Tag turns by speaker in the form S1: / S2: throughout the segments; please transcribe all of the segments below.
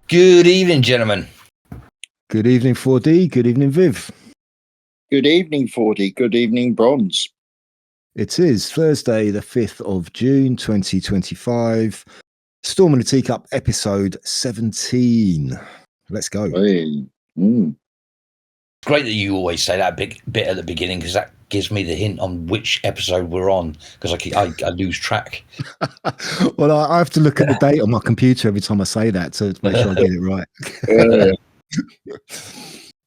S1: Good evening, gentlemen.
S2: Good evening, 4D. Good evening, Viv.
S3: Good evening, 40. Good evening, Bronze.
S2: It is Thursday, the 5th of June, 2025. Storm in the Teacup, episode 17. Let's go.
S3: Hey.
S1: Great that you always say that big bit at the beginning, because that gives me the hint on which episode we're on, because I lose track.
S2: Well, I have to look at the date on my computer every time I say that to make sure I get it right.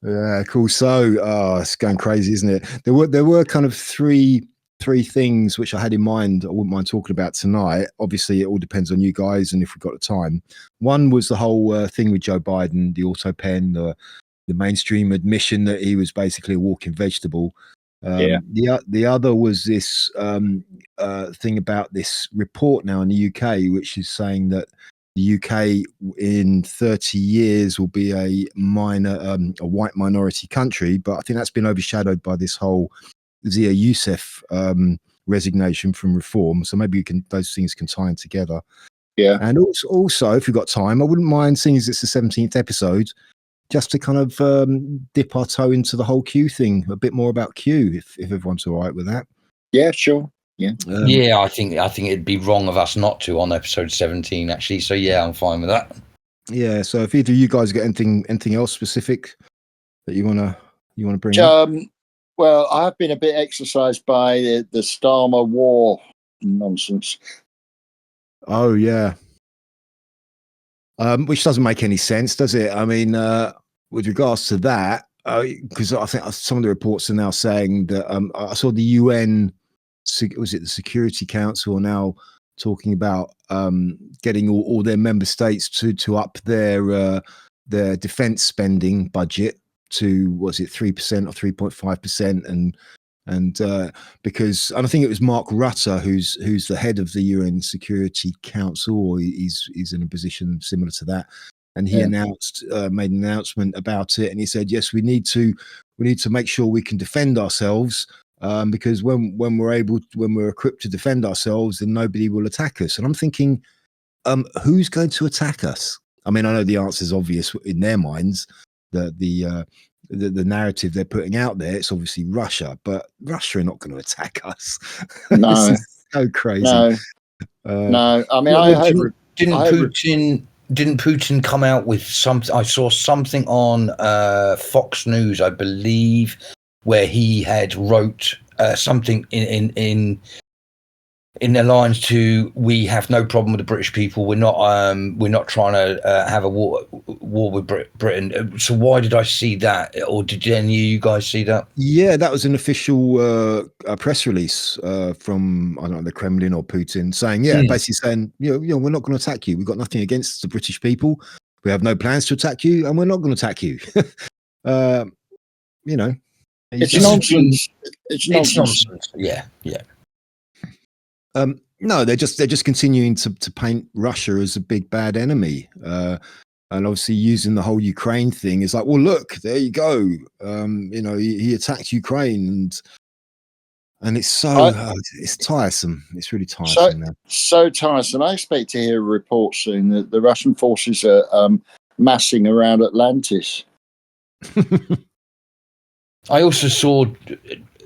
S2: Yeah, cool. So, it's going crazy, isn't it? There were kind of three things which I had in mind I wouldn't mind talking about tonight. Obviously, it all depends on you guys and if we've got the time. One was the whole thing with Joe Biden, the Autopen, the mainstream admission that he was basically a walking vegetable. The other was this thing about this report now in the UK, which is saying that the UK in 30 years will be a white minority country, but I think that's been overshadowed by this whole Zia Youssef resignation from Reform. So maybe those things can tie in together.
S3: Yeah.
S2: And also, if you've got time, I wouldn't mind, seeing as it's the 17th episode, just to kind of dip our toe into the whole Q thing, a bit more about Q, if everyone's all right with that.
S3: Yeah, sure. Yeah.
S1: Yeah, I think it'd be wrong of us not to on episode 17, actually. So yeah, I'm fine with that.
S2: Yeah. So if either of you guys got anything else specific that you wanna bring up?
S3: Well, I've been a bit exercised by the Starmer war nonsense.
S2: Oh yeah. Which doesn't make any sense, does it? I mean, with regards to that, because I think some of the reports are now saying that I saw the UN, was it the Security Council, are now talking about getting all their member states to up their defense spending budget to, was it 3% or 3.5%, and because, and I think it was Mark Rutte who's the head of the UN Security Council, or he's in a position similar to that, and he made an announcement about it, and he said, yes, we need to make sure we can defend ourselves, because when we're equipped to defend ourselves, then nobody will attack us. And I'm thinking, who's going to attack us? I mean, I know the answer is obvious in their minds. The narrative they're putting out there, it's obviously Russia, but Russia are not going to attack us.
S3: No.
S2: This is so crazy.
S3: No. I mean,
S1: Didn't Putin come out with something? I saw something on Fox News, I believe, where he had wrote something in the lines to, "We have no problem with the British people. We're not trying to have a war with Britain." So why did I see that, or did any of you guys see that?
S2: Yeah, that was an official press release from, I don't know, the Kremlin or Putin, saying, basically saying, you know, we're not going to attack you. We've got nothing against the British people. We have no plans to attack you, and we're not going to attack you. You know,
S3: it's nonsense. It's nonsense.
S1: Yeah.
S2: No, they're just continuing to paint Russia as a big bad enemy, and obviously using the whole Ukraine thing is like, well, look, there you go. You know, he attacked Ukraine, and it's so it's tiresome. It's really tiresome now.
S3: So tiresome. I expect to hear a report soon that the Russian forces are massing around Atlantis.
S1: I also saw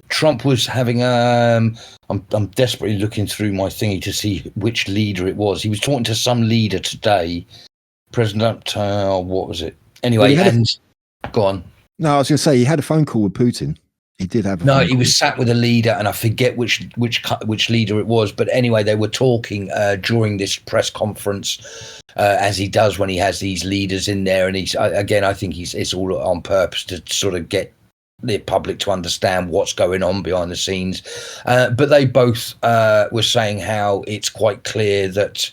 S1: Trump was having I'm desperately looking through my thingy to see which leader it was. He was talking to some leader today, President. What was it? Anyway, go on.
S2: No, I was going to say he had a phone call with Putin. He did have a phone
S1: he
S2: call.
S1: was sat with a leader, and I forget which leader it was. But anyway, they were talking during this press conference, as he does when he has these leaders in there. And he's I think it's all on purpose to sort of get the public to understand what's going on behind the scenes, but they both were saying how it's quite clear that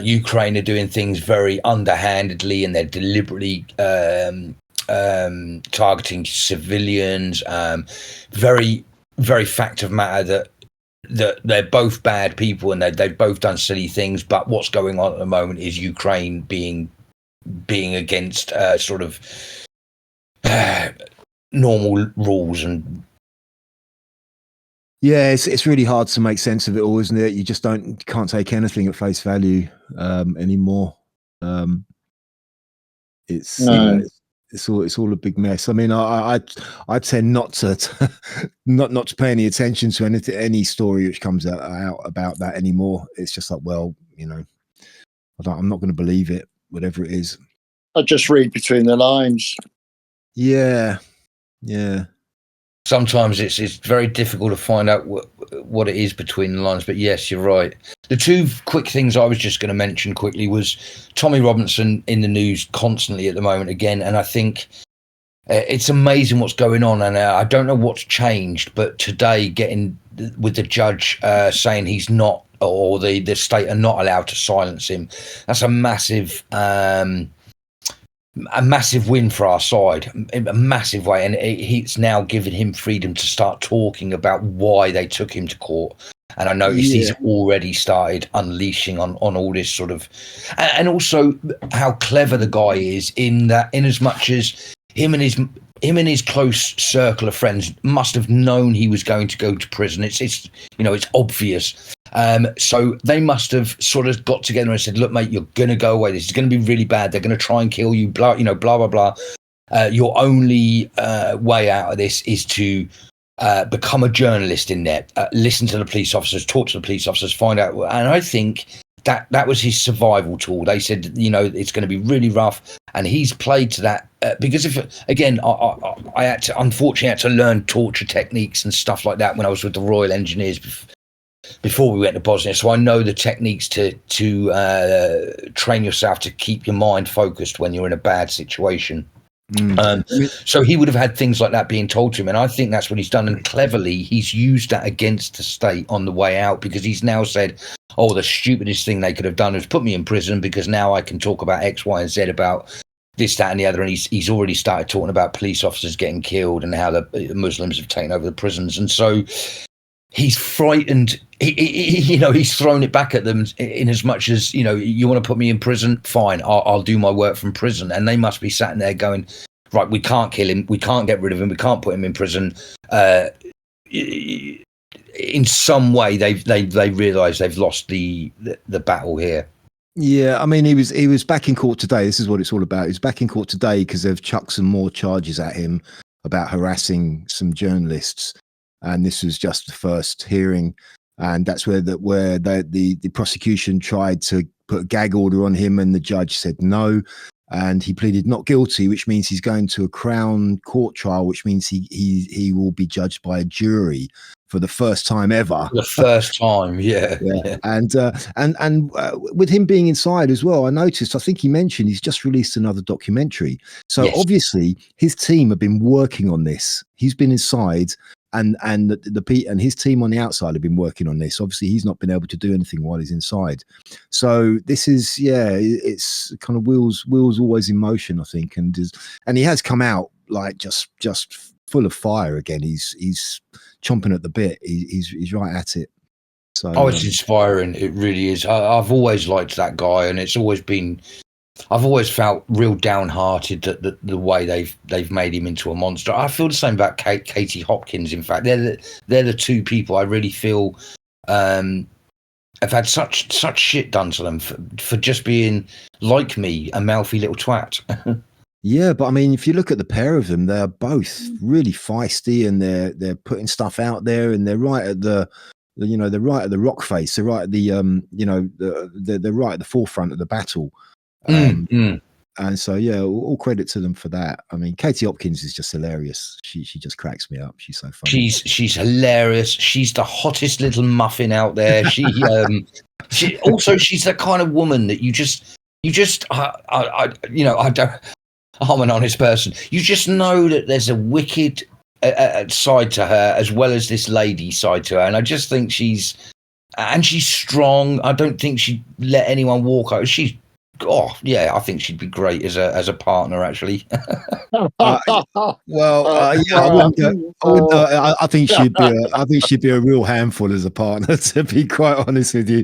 S1: Ukraine are doing things very underhandedly, and they're deliberately targeting civilians. Very, very fact of matter that they're both bad people, and they've both done silly things. But what's going on at the moment is Ukraine being against sort of normal rules. And
S2: yeah, it's really hard to make sense of it all, isn't it? You just can't take anything at face value anymore. It's
S3: No.
S2: it's all a big mess. I mean, I tend not to not to pay any attention to any story which comes out about that anymore. It's just like, well, you know, I'm not going to believe it, whatever it is.
S3: I just read between the lines.
S2: Yeah.
S1: Sometimes it's very difficult to find out what it is between the lines. But yes, you're right. The two quick things I was just going to mention quickly was Tommy Robinson in the news constantly at the moment again, and I think it's amazing what's going on. And I don't know what's changed, but today getting with the judge saying he's not, or the state are not allowed to silence him. That's a massive win for our side, a massive way, and it's now given him freedom to start talking about why they took him to court. And I noticed he's already started unleashing on all this sort of, and also how clever the guy is in as much as him and his close circle of friends must have known he was going to go to prison. It's obvious. So they must have sort of got together and said, look, mate, you're going to go away. This is going to be really bad. They're going to try and kill you, blah, blah, blah. Your only way out of this is to become a journalist in there, listen to the police officers, talk to the police officers, find out. And I think that was his survival tool. They said, it's going to be really rough. And he's played to that because I unfortunately had to learn torture techniques and stuff like that when I was with the Royal Engineers before we went to Bosnia. So I know the techniques to train yourself to keep your mind focused when you're in a bad situation. So he would have had things like that being told to him, and I think that's what he's done. And cleverly, he's used that against the state on the way out, because he's now said, "Oh, the stupidest thing they could have done is put me in prison, because now I can talk about X, Y, and Z about this, that, and the other." And he's already started talking about police officers getting killed and how the Muslims have taken over the prisons, and so he's frightened. He's thrown it back at them in as much as, you want to put me in prison? Fine, I'll do my work from prison. And they must be sat in there going, right, we can't kill him, we can't get rid of him, we can't put him in prison. In some way, they realise they've lost the battle here.
S2: Yeah, I mean, he was back in court today. This is what it's all about. He's back in court today because they've chucked some more charges at him about harassing some journalists. And this was just the first hearing, and that's where the prosecution tried to put a gag order on him, and the judge said no, and he pleaded not guilty, which means he's going to a Crown Court trial, which means he will be judged by a jury for the first time ever.
S1: The first time, yeah.
S2: And with him being inside as well, I think he mentioned he's just released another documentary. So obviously his team have been working on this. He's been inside. And his team on the outside have been working on this. Obviously, he's not been able to do anything while he's inside. So this is, it's kind of wheels always in motion, I think. And he has come out like just full of fire again. He's chomping at the bit. He's right at it. So
S1: it's inspiring. It really is. I've always liked that guy, and I've always felt real downhearted that the way they've made him into a monster. I feel the same about Katie Hopkins. In fact, they're the two people I really feel have had such shit done to them for just being, like me, a mouthy little twat.
S2: Yeah, but I mean, if you look at the pair of them, they're both really feisty, and they're putting stuff out there, and they're right at they're right at the rock face. They're right at the they're right at the forefront of the battle. And so all credit to them for that. I mean, Katie Hopkins is just hilarious. She just cracks me up. She's so funny.
S1: She's hilarious. She's the hottest little muffin out there. She's the kind of woman that I'm an honest person. You just know that there's a wicked side to her, as well as this lady side to her, and I just think she's strong. I don't think she'd let anyone walk over. I think she'd be great as a partner, actually.
S2: I think she'd be a real handful as a partner, to be quite honest with you.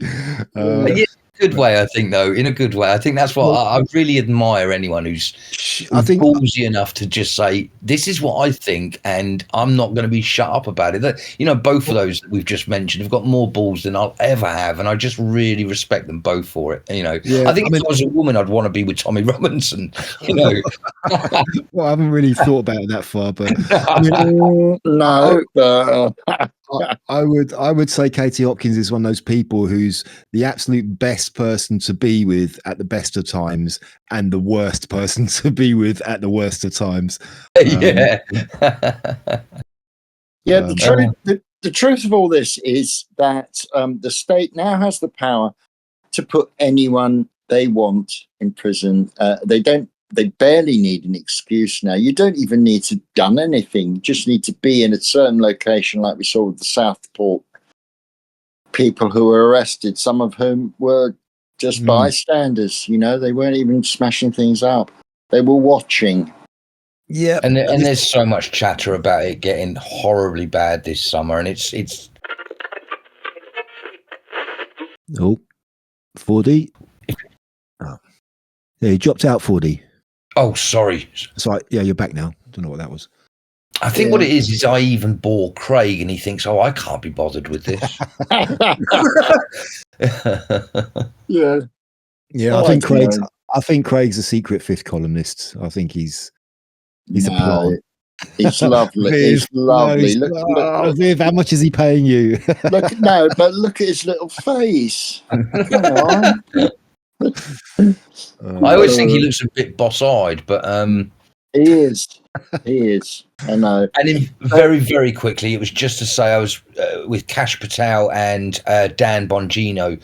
S1: good way, I think, though. In a good way. I think that's what I really admire anyone who's ballsy enough to just say, this is what I think, and I'm not going to be shut up about it. You know, both of those that we've just mentioned have got more balls than I'll ever have, and I just really respect them both for it. You know, I think if I was a woman, I'd want to be with Tommy Robinson, you know.
S2: Well, I haven't really thought about it that far, but I mean, I would say Katie Hopkins is one of those people who's the absolute best person to be with at the best of times and the worst person to be with at the worst of times.
S3: Yeah. The truth of all this is that the state now has the power to put anyone they want in prison. They barely need an excuse now. You don't even need to have done anything. You just need to be in a certain location, like we saw with the Southport people who were arrested, some of whom were just bystanders. You know, they weren't even smashing things up. They were watching.
S1: Yeah, and there's so much chatter about it getting horribly bad this summer, and it's
S2: 4D. Oh. Yeah, he dropped out 4D.
S1: Oh, sorry.
S2: So yeah, you're back now. Don't know what that was.
S1: I think what it is I even bore Craig, and he thinks, "Oh, I can't be bothered with this."
S3: Yeah.
S2: I think Craig's a secret fifth columnist. I think he's a plant.
S3: He's lovely. He's lovely.
S2: Viv, how much is he paying you?
S3: Look at his little face. Come on.
S1: I always think he looks a bit boss-eyed, but
S3: he is. I know.
S1: And then very, very quickly, it was just to say I was with Kash Patel and Dan Bongino.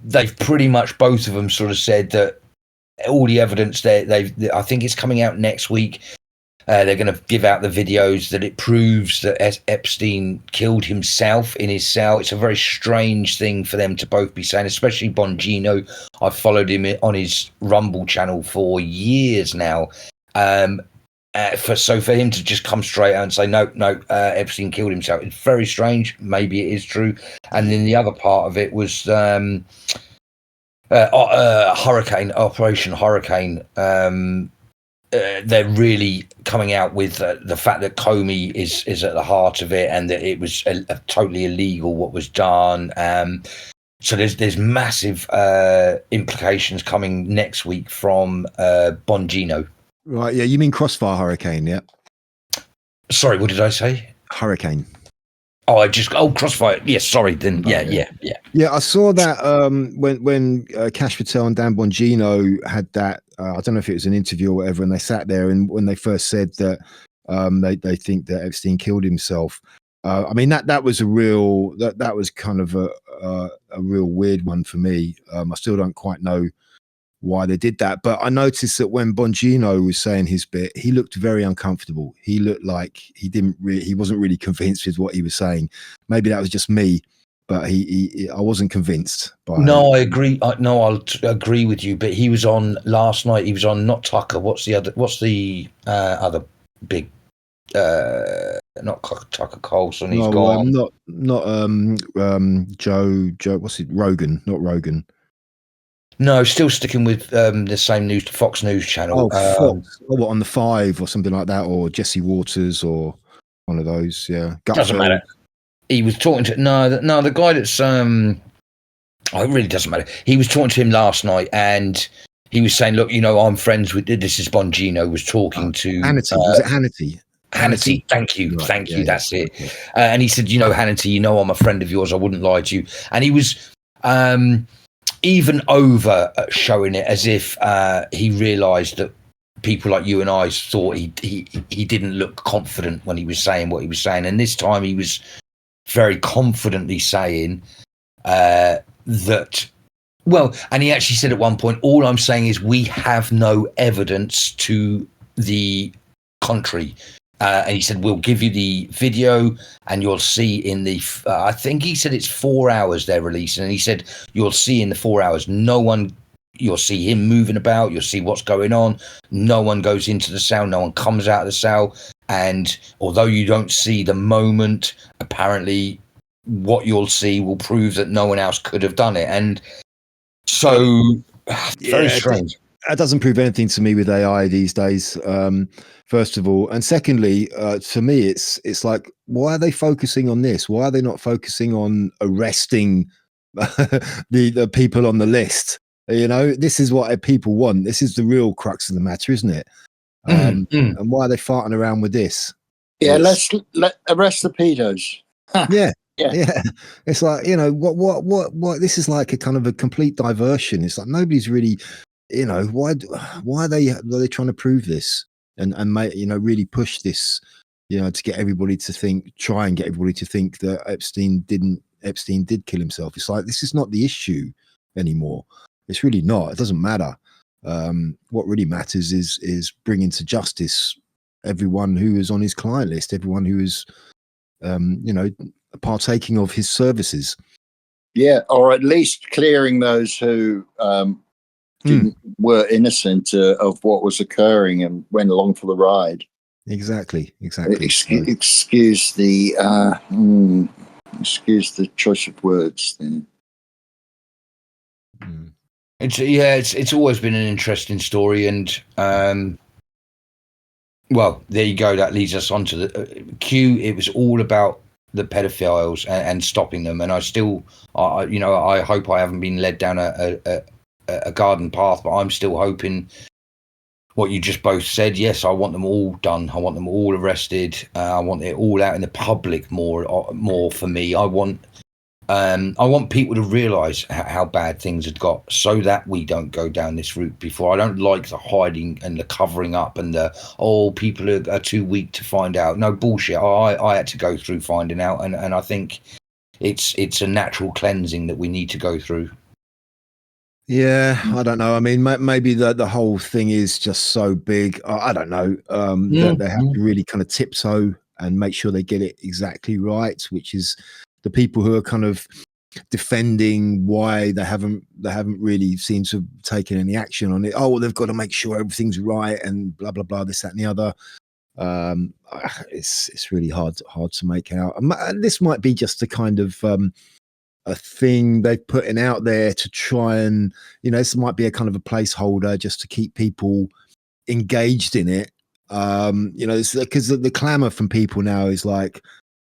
S1: They've pretty much both of them sort of said that all the evidence I think it's coming out next week. They're going to give out the videos that it proves that Epstein killed himself in his cell. It's a very strange thing for them to both be saying, especially Bongino. I've followed him on his Rumble channel for years now. For him to just come straight out and say, no, Epstein killed himself. It's very strange. Maybe it is true. And then the other part of it was Operation Hurricane. They're really coming out with the fact that Comey is at the heart of it, and that it was totally illegal what was done. So there's massive implications coming next week from Bongino.
S2: Right, yeah, you mean Crossfire Hurricane, yeah?
S1: Sorry, what did I say?
S2: Hurricane.
S1: Crossfire. Yes, sorry. Then yeah.
S2: Yeah, I saw that when Kash Patel and Dan Bongino had that. I don't know if it was an interview or whatever, and they sat there, and when they first said that they think that Epstein killed himself. I mean that was a real that was kind of a real weird one for me. I still don't quite know why they did that, but I noticed that when Bongino was saying his bit, he looked very uncomfortable. He looked like he wasn't really convinced with what he was saying. Maybe that was just me, but I wasn't convinced by
S1: I agree. I'll agree with you, but he was on last night. He was on not Tucker. What's the other big not Tucker Carlson. He's gone.
S2: Not Joe. What's it? Rogan. Not Rogan.
S1: No, still sticking with the same Fox News channel.
S2: Fox. On the 5 or something like that, or Jesse Waters or one of those. Yeah,
S1: doesn't matter. He was talking to the guy that's it really doesn't matter. He was talking to him last night, and he was saying, "Look, I'm friends with." This is Bongino was talking to
S2: Hannity. Was it Hannity?
S1: Hannity, thank you, right. Thank you. That's it. Okay. And he said, Hannity, I'm a friend of yours. I wouldn't lie to you. And he was even over showing it as if he realised that people like you and I thought he didn't look confident when he was saying what he was saying. And this time he was very confidently saying that. Well, and he actually said at one point, all I'm saying is we have no evidence to the contrary. And he said, we'll give you the video and you'll see in the, I think he said it's 4 hours they're releasing. And he said, you'll see in the 4 hours, you'll see him moving about. You'll see what's going on. No one goes into the cell. No one comes out of the cell. And although you don't see the moment, apparently what you'll see will prove that no one else could have done it. And so, very strange.
S2: That doesn't prove anything to me with AI these days. First of all, and secondly, for me, it's like, why are they focusing on this? Why are they not focusing on arresting the people on the list? You know, this is what people want. This is the real crux of the matter, isn't it? And why are they farting around with this?
S3: Yeah, let arrest the pedos.
S2: Yeah. It's like, you know, what this is like a kind of a complete diversion. It's like nobody's really, you know, why are they trying to prove this and make, you know, really push this, you know, to get everybody to think, try and get everybody to think that Epstein did kill himself. It's like, this is not the issue anymore. It's really not. It doesn't matter. What really matters is bringing to justice everyone who is on his client list, everyone who is, you know, partaking of his services.
S3: Yeah, or at least clearing those who were innocent of what was occurring and went along for the ride.
S2: Exactly.
S3: Excuse the choice of words. Then.
S1: It's always been an interesting story, and well, there you go. That leads us on to the Q. It was all about the pedophiles and stopping them, and I hope I haven't been led down a garden path, but I'm still hoping what you just both said. Yes, I want them all done. I want them all arrested. I want it all out in the public more for me. I want people to realise how bad things had got, so that we don't go down this route before. I don't like the hiding and the covering up and the people are too weak to find out. No bullshit. I had to go through finding out, and I think it's a natural cleansing that we need to go through.
S2: Yeah, I don't know. I mean, maybe the whole thing is just so big. I don't know. That they have to really kind of tiptoe and make sure they get it exactly right, which is the people who are kind of defending why they haven't really seemed to have taken any action on it. Oh, well, they've got to make sure everything's right and blah blah blah, this, that, and the other. It's really hard to make out. This might be just a kind of a thing they're putting out there to try and, you know, this might be a kind of a placeholder just to keep people engaged in it. You know, because the clamor from people now is like,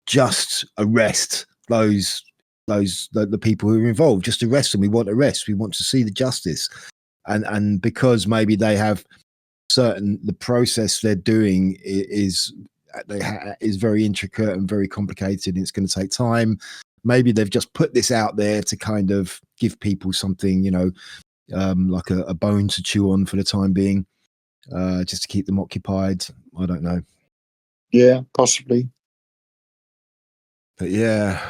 S2: just arrest the people who are involved. Just arrest them. We want arrests. We want to see the justice. And because maybe they have the process they're doing is very intricate and very complicated, and it's going to take time. Maybe they've just put this out there to kind of give people something, you know, like a bone to chew on for the time being, just to keep them occupied. I don't know.
S3: Yeah, possibly.
S2: But yeah,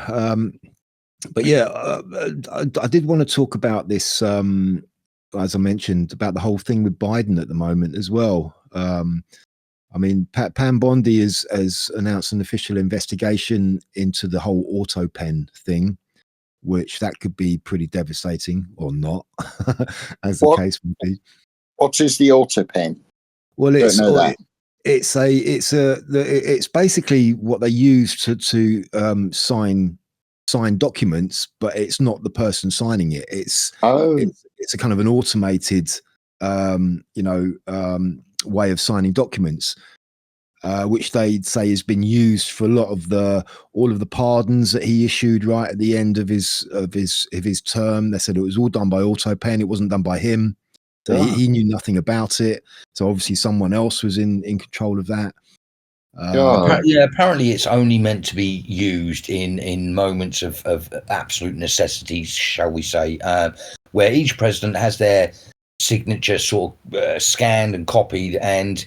S2: I did want to talk about this, as I mentioned, about the whole thing with Biden at the moment as well. I mean, Pam Bondi has announced an official investigation into the whole Autopen thing, which that could be pretty devastating or not, as the case would be.
S3: What is the Autopen?
S2: Well, it's basically what they use to sign documents, but it's not the person signing it. It's a kind of an automated, way of signing documents, which they say has been used for all of the pardons that he issued right at the end of his term. They said it was all done by Autopen. It wasn't done by him. So he knew nothing about it. So obviously someone else was in control of that.
S1: Apparently it's only meant to be used in moments of absolute necessity, shall we say, where each president has their signature sort of scanned and copied, and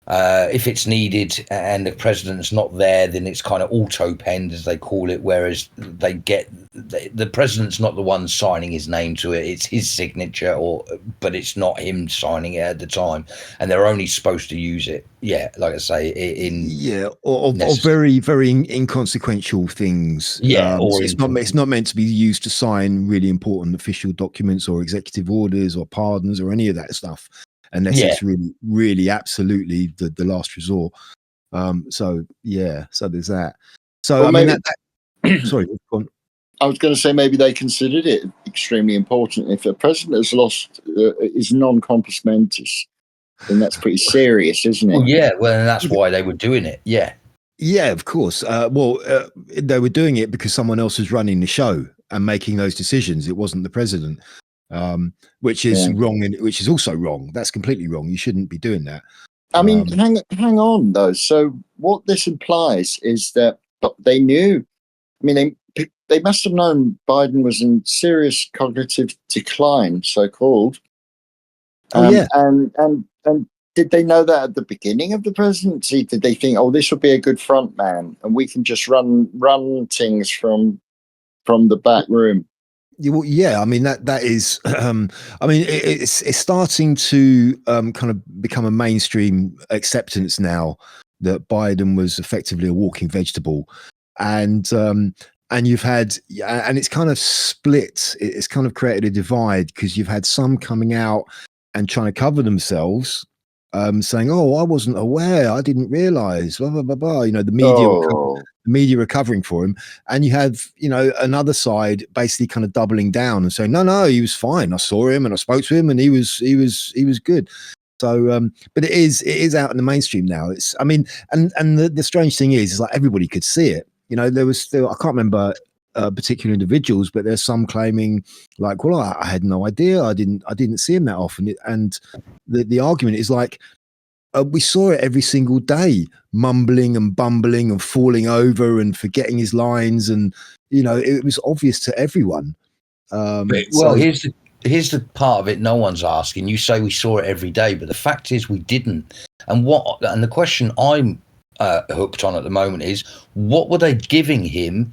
S1: if it's needed and the president's not there, then it's kind of auto-penned, as they call it, whereas the president's not the one signing his name to it. It's his signature, but it's not him signing it at the time, and they're only supposed to use it, like I say,
S2: or very, very inconsequential things. It's not meant to be used to sign really important official documents or executive orders or pardons or any of that stuff, unless it's really, really absolutely the last resort. So there's that. So, well, Sorry, go on.
S3: I was going to say maybe they considered it extremely important. If a president has lost is non-compos mentis, then that's pretty serious, isn't it?
S1: Well, yeah, well, and that's why they were doing it. Yeah.
S2: Yeah, of course. They were doing it because someone else was running the show and making those decisions. It wasn't the president, which is wrong. Which is also wrong. That's completely wrong. You shouldn't be doing that.
S3: I mean, hang on though. So what this implies is that they knew. I mean, they must have known Biden was in serious cognitive decline, so called.
S2: Yeah,
S3: and did they know that at the beginning of the presidency? Did they think, oh, this will be a good front man, and we can just run things from the back room?
S2: Yeah, I mean that is. I mean, it's starting to kind of become a mainstream acceptance now that Biden was effectively a walking vegetable, and you've had, and it's kind of split. It's kind of created a divide because you've had some coming out and trying to cover themselves, saying, "Oh, I wasn't aware. I didn't realize." Blah blah blah blah. You know, the media are covering for him, and you have, you know, another side basically kind of doubling down and saying, "No, he was fine. I saw him and I spoke to him, and he was good." So, but it is out in the mainstream now. It's, I mean, and the strange thing is like everybody could see it. You know, there was still, I can't remember particular individuals, but there's some claiming like, well, I had no idea. I didn't see him that often. And the argument is like, we saw it every single day, mumbling and bumbling and falling over and forgetting his lines. And, you know, it was obvious to everyone.
S1: Here's the part of it no one's asking. You say we saw it every day, but the fact is we didn't. And the question I'm hooked on at the moment is, what were they giving him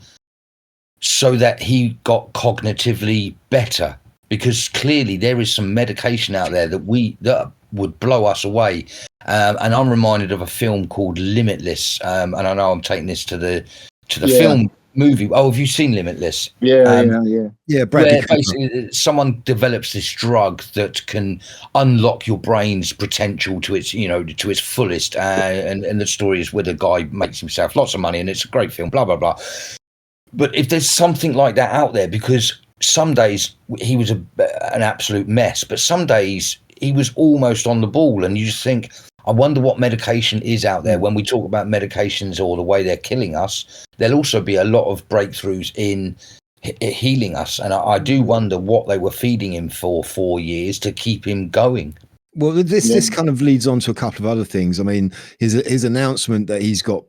S1: so that he got cognitively better? Because clearly there is some medication out there that would blow us away. And I'm reminded of a film called Limitless. And I know I'm taking this to the film movie. Oh, have you seen Limitless?
S3: Yeah.
S1: Where basically someone develops this drug that can unlock your brain's potential to its, you know, to its fullest. And the story is where the guy makes himself lots of money, and it's a great film. Blah blah blah. But if there's something like that out there, because some days he was an absolute mess, but some days he was almost on the ball, and you just think, I wonder what medication is out there. When we talk about medications or the way they're killing us, there'll also be a lot of breakthroughs in healing us. And I do wonder what they were feeding him for 4 years to keep him going.
S2: Well, this kind of leads on to a couple of other things. I mean, his announcement that he's got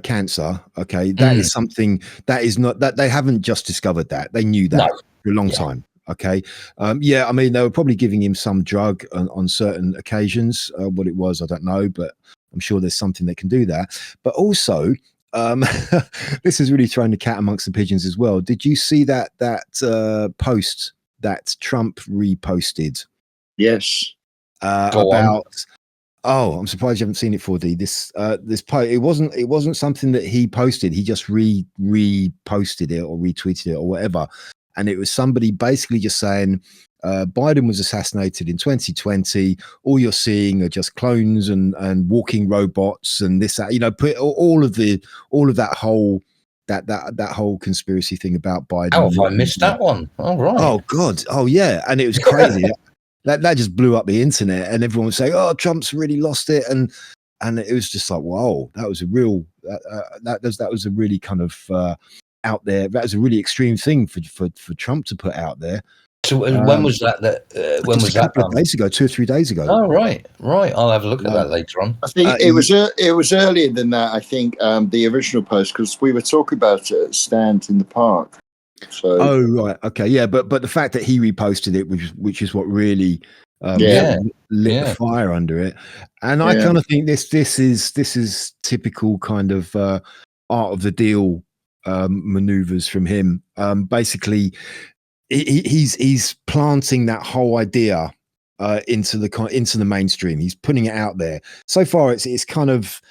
S2: cancer. Okay, that is something that is not, that they haven't just discovered that. They knew that for a long time. Okay. I mean, they were probably giving him some drug on certain occasions. What it was, I don't know, but I'm sure there's something that can do that. But also, this is really throwing the cat amongst the pigeons as well. Did you see that post that Trump reposted?
S3: Yes.
S2: About. Oh, I'm surprised you haven't seen it, 4D. This post, it wasn't something that he posted. He just reposted it or retweeted it or whatever. And it was somebody basically just saying, Biden was assassinated in 2020. All you're seeing are just clones and walking robots and this, that, you know, put all of that whole conspiracy thing about Biden.
S1: Oh, if I missed that one. All right.
S2: Oh God. Oh yeah. And it was crazy. that just blew up the internet, and everyone was saying, "Oh, Trump's really lost it," and it was just like, wow, that was a real that was a really kind of out there. That was a really extreme thing for Trump to put out there.
S1: So when was that? When was that?
S2: A couple of days ago, 2 or 3 days ago.
S1: Oh, right. I'll have a look at that later on.
S3: I think it was earlier than that. I think the original post, because we were talking about it at Stand in the Park. So.
S2: Oh right, okay, yeah, but the fact that he reposted it, which is what really lit the fire under it, and I kind of think this is typical kind of art of the deal maneuvers from him. Basically, he's planting that whole idea into the mainstream. He's putting it out there. So far, it's kind of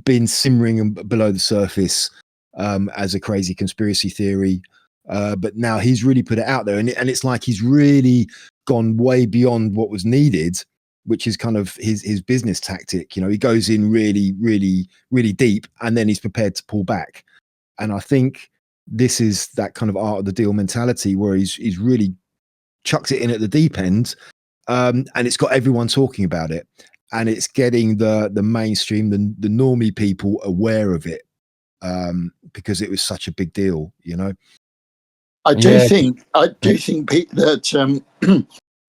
S2: been simmering below the surface as a crazy conspiracy theory. But now he's really put it out there, and it's like he's really gone way beyond what was needed, which is kind of his business tactic. You know, he goes in really, really, really deep, and then he's prepared to pull back. And I think this is that kind of art of the deal mentality where he's really chucked it in at the deep end, and it's got everyone talking about it, and it's getting the mainstream, the normie people aware of it, because it was such a big deal, you know.
S3: I do think that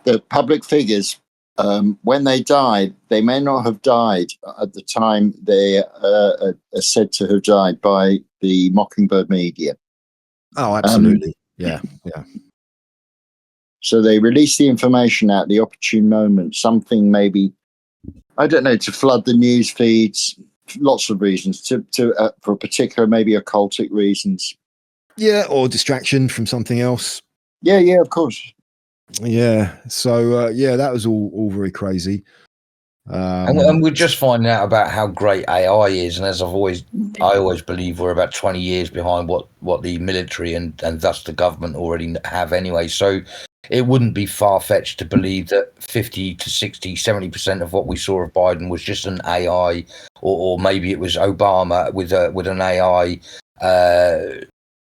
S3: the public figures, when they died, they may not have died at the time they are said to have died by the Mockingbird media.
S2: Oh, absolutely. Yeah.
S3: So they released the information at the opportune moment, something maybe, I don't know, to flood the news feeds, lots of reasons, to for particular, maybe occultic reasons.
S2: Yeah, or distraction from something else.
S3: Yeah, of course.
S2: Yeah. So that was all very crazy.
S1: And we're just finding out about how great AI is, and as I always believe we're about 20 years behind what the military and thus the government already have anyway. So it wouldn't be far-fetched to believe that 50 to 60, 70% of what we saw of Biden was just an AI, or maybe it was Obama with an AI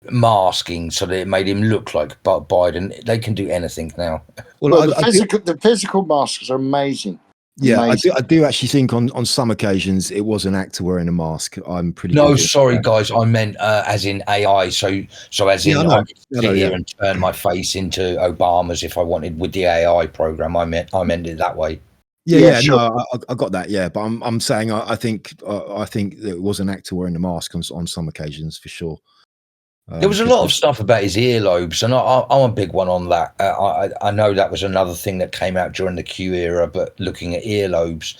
S1: masking so that it made him look like Biden. They can do anything now.
S3: Well, the physical masks are amazing.
S2: Yeah, I do actually think on some occasions it was an actor wearing a mask. I'm pretty.
S1: No, sorry, guys. I meant as in AI. So as in I could sit here and turn my face into Obama's if I wanted with the AI program. I meant it that way.
S2: Yeah. Sure. No, I got that. Yeah, but I'm saying I think it was an actor wearing a mask on some occasions for sure.
S1: There was a lot of stuff about his earlobes, and I'm a big one on that. I know that was another thing that came out during the Q era, but looking at earlobes,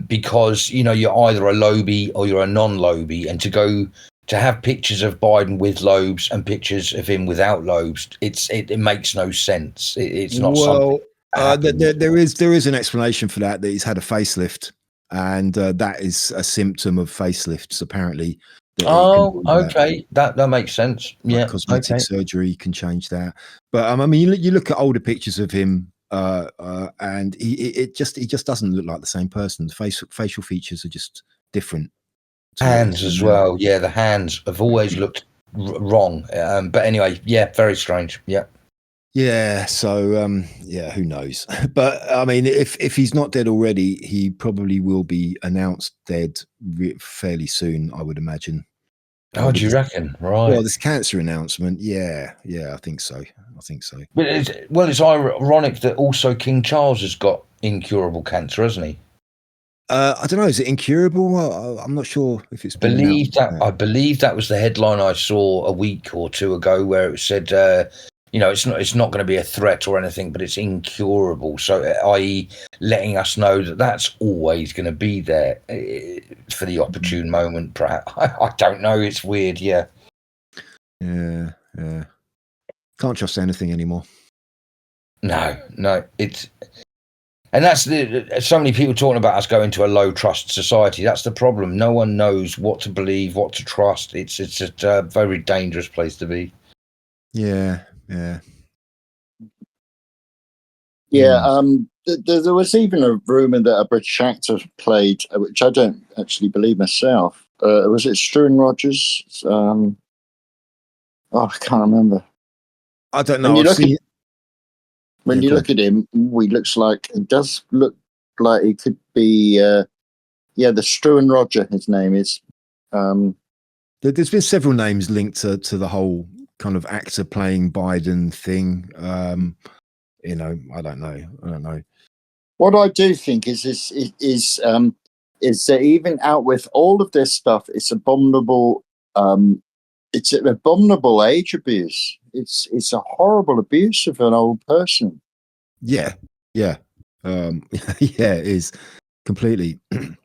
S1: because you're either a lobie or you're a non-lobie, and to have pictures of Biden with lobes and pictures of him without lobes, it makes no sense. It's not something.
S2: There is an explanation for that he's had a facelift, and that is a symptom of facelifts apparently.
S1: Oh, okay, that makes sense. Yeah,
S2: cosmetic surgery can change that. But I mean, you look at older pictures of him, and he just doesn't look like the same person. The facial features are just different.
S1: Hands as well. Yeah, the hands have always looked wrong. But anyway, yeah, very strange. Yeah.
S2: Yeah. So who knows? But I mean, if he's not dead already, he probably will be announced dead fairly soon, I would imagine.
S1: Oh, do you reckon? Right.
S2: Well, this cancer announcement, yeah, I think so.
S1: But it's ironic that also King Charles has got incurable cancer, hasn't he?
S2: I don't know. Is it incurable? I'm not sure if it's been announced.
S1: I believe that was the headline I saw a week or two ago, where it said, it's not going to be a threat or anything, but it's incurable. So, i.e., letting us know that that's always going to be there for the opportune moment. Perhaps I don't know. It's weird. Yeah.
S2: Yeah. Can't trust anything anymore.
S1: No. And that's so many people talking about us going to a low trust society. That's the problem. No one knows what to believe, what to trust. It's a very dangerous place to be.
S2: Yeah.
S3: There was even a rumor that a British actor played, which I don't actually believe myself. Was it Struan Rogers? I can't remember.
S2: I don't know.
S3: When you look at him, he does look like he could be, the Struan Roger, his name is.
S2: There's been several names linked to the whole kind of actor playing Biden thing. I don't know.
S3: What I do think is that even out with all of this stuff, it's abominable. It's an abominable age abuse. It's a horrible abuse of an old person.
S2: Yeah. It is completely. I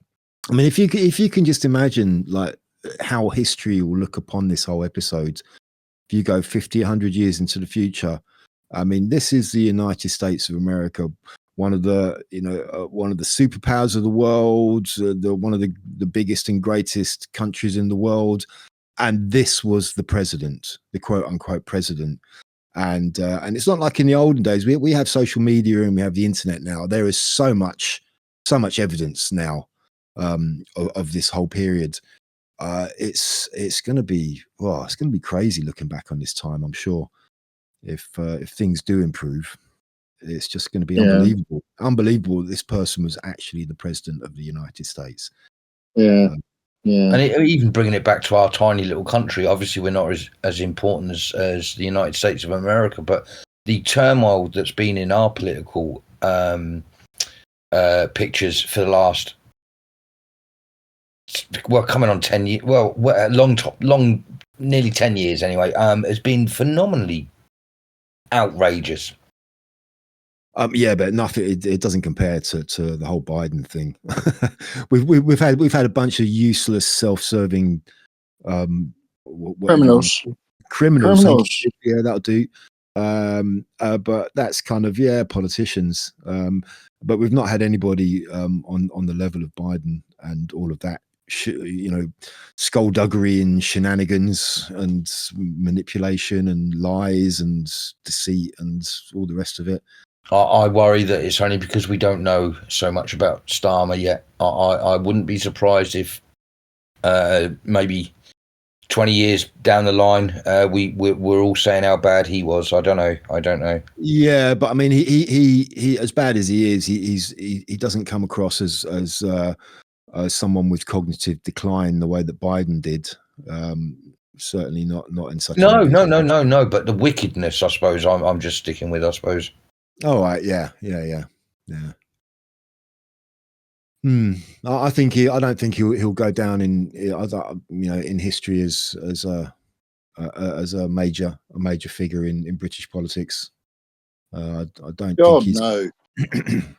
S2: mean, if you can just imagine like how history will look upon this whole episode, if you go 50, 100 years into the future, I mean, this is the United States of America, one of the superpowers of the world, one of the biggest and greatest countries in the world. And this was the president, the quote unquote president. And it's not like in the olden days. We have social media and we have the internet now. There is so much evidence now of this whole period. it's going to be crazy looking back on this time. I'm sure if things do improve, it's just going to be unbelievable that this person was actually the president of the United States.
S3: Yeah.
S1: And even bringing it back to our tiny little country, obviously we're not as important as the United States of America, but the turmoil that's been in our political pictures for the last, coming on 10 years, long, nearly 10 years anyway, has been phenomenally outrageous.
S2: But nothing. It doesn't compare to the whole Biden thing. we've had a bunch of useless, self-serving
S3: criminals.
S2: Yeah, that'll do. But that's kind of politicians. But we've not had anybody on the level of Biden and all of that. Skullduggery and shenanigans and manipulation and lies and deceit and all the rest of it.
S1: I worry that it's only because we don't know so much about Starmer yet. I wouldn't be surprised if maybe 20 years down the line we're all saying how bad he was. I don't know.
S2: Yeah, but I mean, he as bad as he is, he doesn't come across as someone with cognitive decline the way that Biden did. Certainly not in such.
S1: No. But the wickedness, I suppose, I'm just sticking with. I suppose.
S2: Oh, right. Yeah. I think I don't think he'll go down in history as a major figure in British politics. I don't think he's.
S3: No.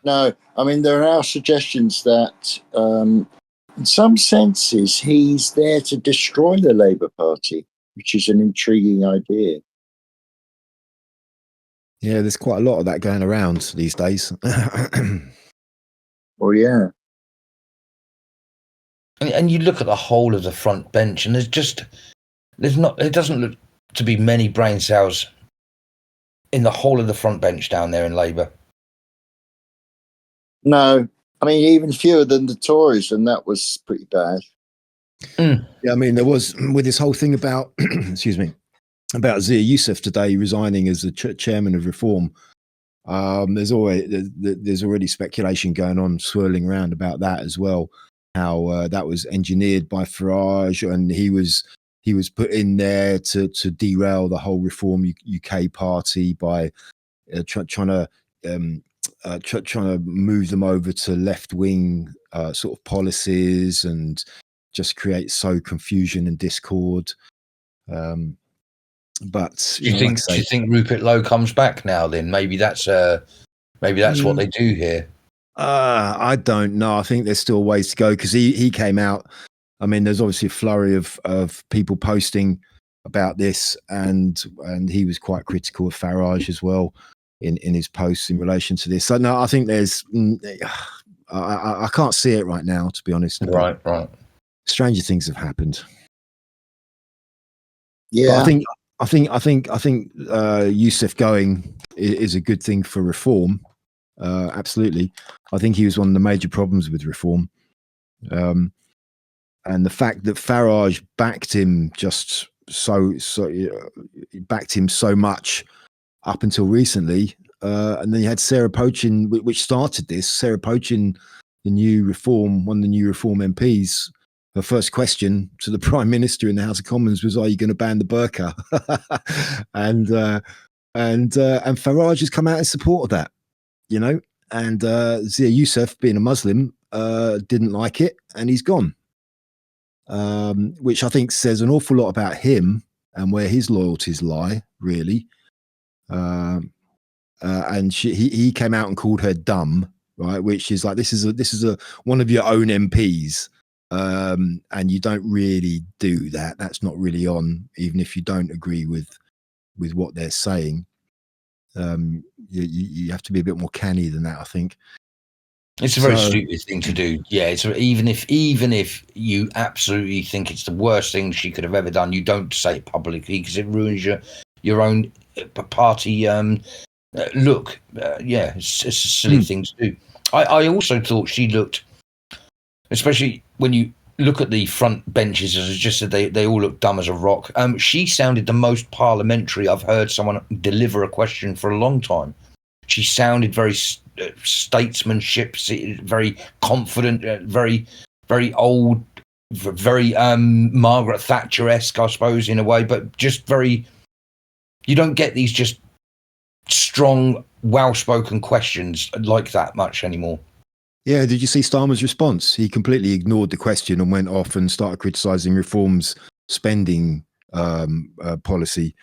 S3: No. I mean, there are suggestions that, in some senses, he's there to destroy the Labour Party, which is an intriguing idea.
S2: Yeah, there's quite a lot of that going around these days.
S3: Well, yeah.
S1: And you look at the whole of the front bench, and it doesn't look to be many brain cells in the whole of the front bench down there in Labour.
S3: No, I mean, even fewer than the Tories, and that was pretty bad.
S2: Yeah, I mean, there was, with this whole thing about, excuse me, about Zia Youssef today resigning as the chairman of Reform. There's already speculation going on, swirling around about that as well. How that was engineered by Farage, and he was put in there to derail the whole Reform UK party by trying to move them over to left wing sort of policies and just create confusion and discord. But
S1: do you think Rupert Lowe comes back now? Then maybe that's what they do here.
S2: I don't know. I think there's still ways to go because he came out. I mean, there's obviously a flurry of people posting about this, and he was quite critical of Farage as well in his posts in relation to this. So no, I think there's. I can't see it right now, to be honest.
S1: Right.
S2: Stranger things have happened.
S3: Yeah,
S2: but I think Youssef going is a good thing for Reform. Absolutely. I think he was one of the major problems with Reform. And the fact that Farage backed him backed him so much up until recently. And then you had Sarah Pochin, which started this. Sarah Pochin, one of the new Reform MPs, her first question to the Prime Minister in the House of Commons was, "Are you going to ban the burqa?" and Farage has come out in support of that, And Zia Youssef, being a Muslim, didn't like it, and he's gone. Which I think says an awful lot about him and where his loyalties lie, really. And he came out and called her dumb, right? Which is like, this is a one of your own MPs. And you don't really do that. That's not really on, even if you don't agree with what they're saying. You have to be a bit more canny than that, I think.
S1: It's a very stupid thing to do. Yeah, it's even if you absolutely think it's the worst thing she could have ever done, you don't say it publicly because it ruins your own party look. It's a silly thing to do. I also thought she looked, especially when you look at the front benches, as I just said, they all look dumb as a rock. She sounded the most parliamentary I've heard someone deliver a question for a long time. She sounded very statesmanship, very confident, very, very old, very Margaret Thatcher-esque, I suppose, in a way, but just very. You don't get these just strong, well-spoken questions like that much anymore.
S2: Yeah, did you see Starmer's response? He completely ignored the question and went off and started criticising Reform's spending policy.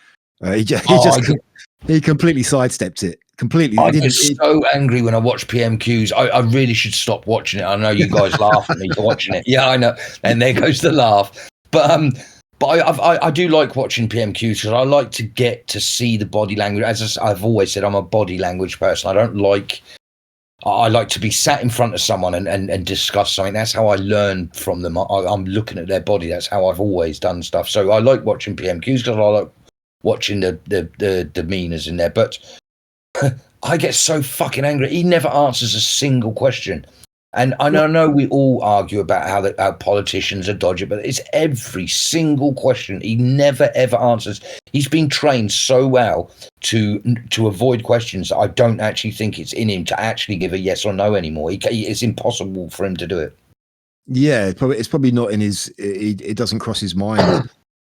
S2: He completely sidestepped it. Completely.
S1: I get so angry when I watch PMQs. I really should stop watching it. I know you guys laugh at me for watching it. Yeah, I know. And there goes the laugh. But I do like watching PMQs because I like to get to see the body language. As I've always said, I'm a body language person. I like to be sat in front of someone and discuss something. That's how I learn from them. I'm looking at their body. That's how I've always done stuff. So I like watching PMQs because I like watching the demeanors in there. But I get so fucking angry. He never answers a single question. And I know we all argue about how politicians are dodgy, but it's every single question he never ever answers. He's been trained so well to avoid questions that I don't actually think it's in him to actually give a yes or no anymore. It's impossible for him to do it.
S2: Yeah, it's probably not in his. It doesn't cross his mind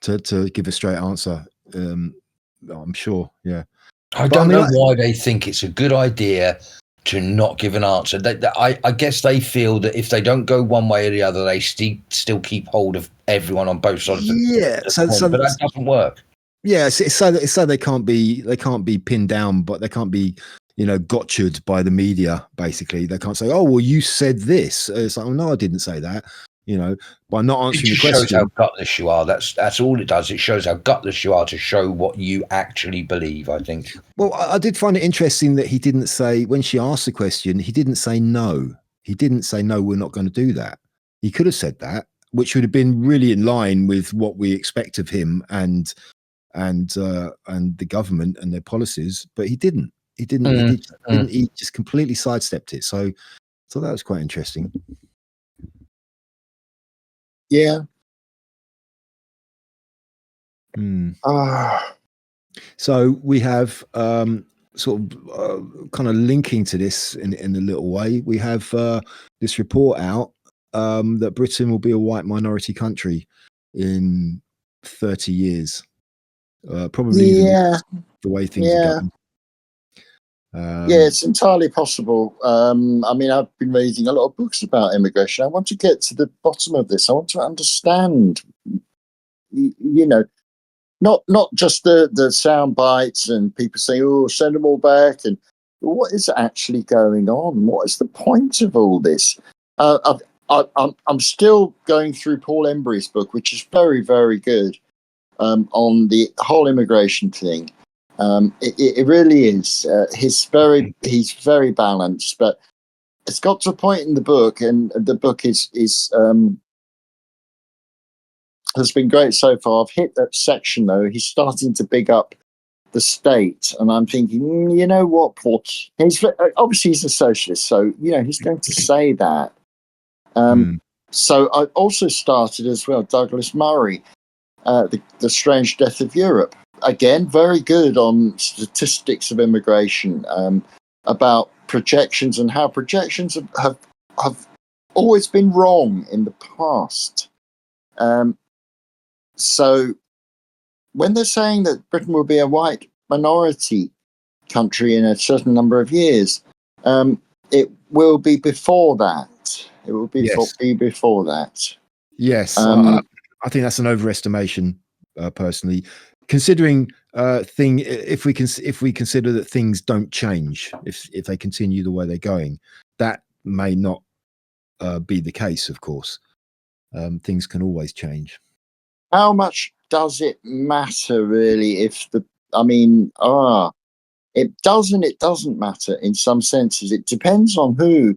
S2: to give a straight answer. I'm sure. Yeah,
S1: I don't know why they think it's a good idea to not give an answer. I guess they feel that if they don't go one way or the other, they still keep hold of everyone on both sides.
S2: Yeah,
S1: so but that doesn't work.
S2: Yeah, it's so they can't be pinned down, but they can't be gotcha'd by the media. Basically, they can't say, "Oh, well, you said this." It's like, "Oh, no, I didn't say that." By not answering the question.
S1: It shows how gutless you are. That's all it does. It shows how gutless you are to show what you actually believe, I think.
S2: Well, I did find it interesting that he didn't say, when she asked the question, he didn't say no. He didn't say, "No, we're not going to do that." He could have said that, which would have been really in line with what we expect of him and the government and their policies, but he didn't. He just completely sidestepped it. So that was quite interesting.
S3: Yeah.
S2: So we have sort of kind of linking to this in a little way. We have this report out that Britain will be a white minority country in 30 years. Probably even the way things are going.
S3: Yeah, it's entirely possible. I mean, I've been reading a lot of books about immigration. I want to get to the bottom of this. I want to understand, not just the sound bites and people saying, "Oh, send them all back," and what is actually going on? What is the point of all this? I'm still going through Paul Embry's book, which is very, very good, on the whole immigration thing. It really is. He's very balanced, but it's got to a point in the book, and the book has been great so far. I've hit that section though. He's starting to big up the state, and I'm thinking, you know what, Paul? He's a socialist, so he's going to say that. So I also started as well Douglas Murray, the Strange Death of Europe. Again, very good on statistics of immigration, about projections and how projections have always been wrong in the past. So when they're saying that Britain will be a white minority country in a certain number of years, it will be before that. It will be before that.
S2: Yes, I think that's an overestimation, personally. Considering if we consider that things don't change, if they continue the way they're going, that may not be the case. Of course, things can always change.
S3: How much does it matter, really? It doesn't matter in some senses. It depends on who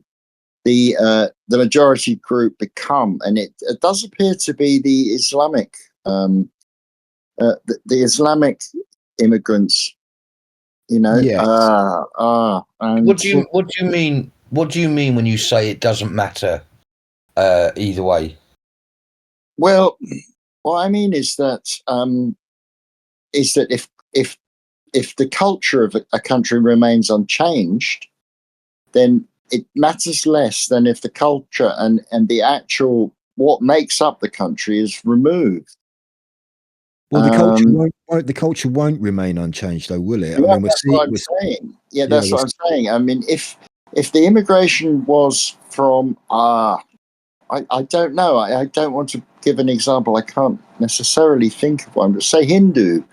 S3: the majority group become, and it does appear to be the Islamic. The Islamic immigrants,
S2: Yes.
S1: And what do you mean? What do you mean when you say it doesn't matter either way?
S3: Well, what I mean is that if the culture of a country remains unchanged, then it matters less than if the culture and the actual what makes up the country is removed.
S2: Well, the culture won't remain unchanged, though, will it? I
S3: Yeah,
S2: mean,
S3: that's what I'm saying. Yeah, that's
S2: we're
S3: what I'm saying. I mean, if the immigration was from I don't know. I don't want to give an example. I can't necessarily think of one, but say Hindu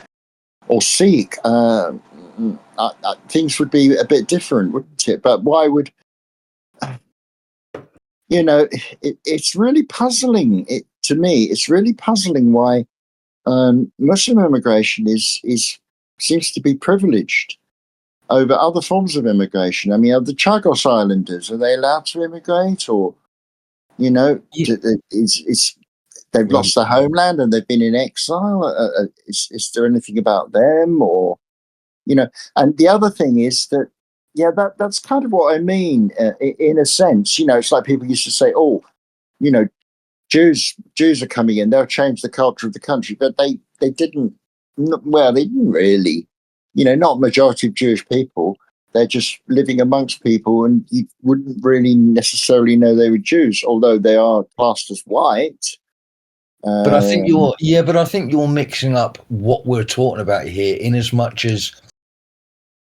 S3: or Sikh, things would be a bit different, wouldn't it? But why would it's really puzzling to me. It's really puzzling why Muslim immigration is seems to be privileged over other forms of immigration. I mean, are the Chagos Islanders, are they allowed to immigrate, or
S1: Yeah.
S3: is they've
S2: Well,
S3: lost their homeland and they've been in exile? Is there anything about them, or And the other thing is that, yeah, that's kind of what I mean in a sense. It's like people used to say, "Oh, you know, Jews are coming in; they'll change the culture of the country," but they didn't. Well, they didn't really. Not majority of Jewish people. They're just living amongst people, and you wouldn't really necessarily know they were Jews, although they are classed as white.
S1: But I think
S3: Um,
S1: you're mixing up what we're talking about here, in as much as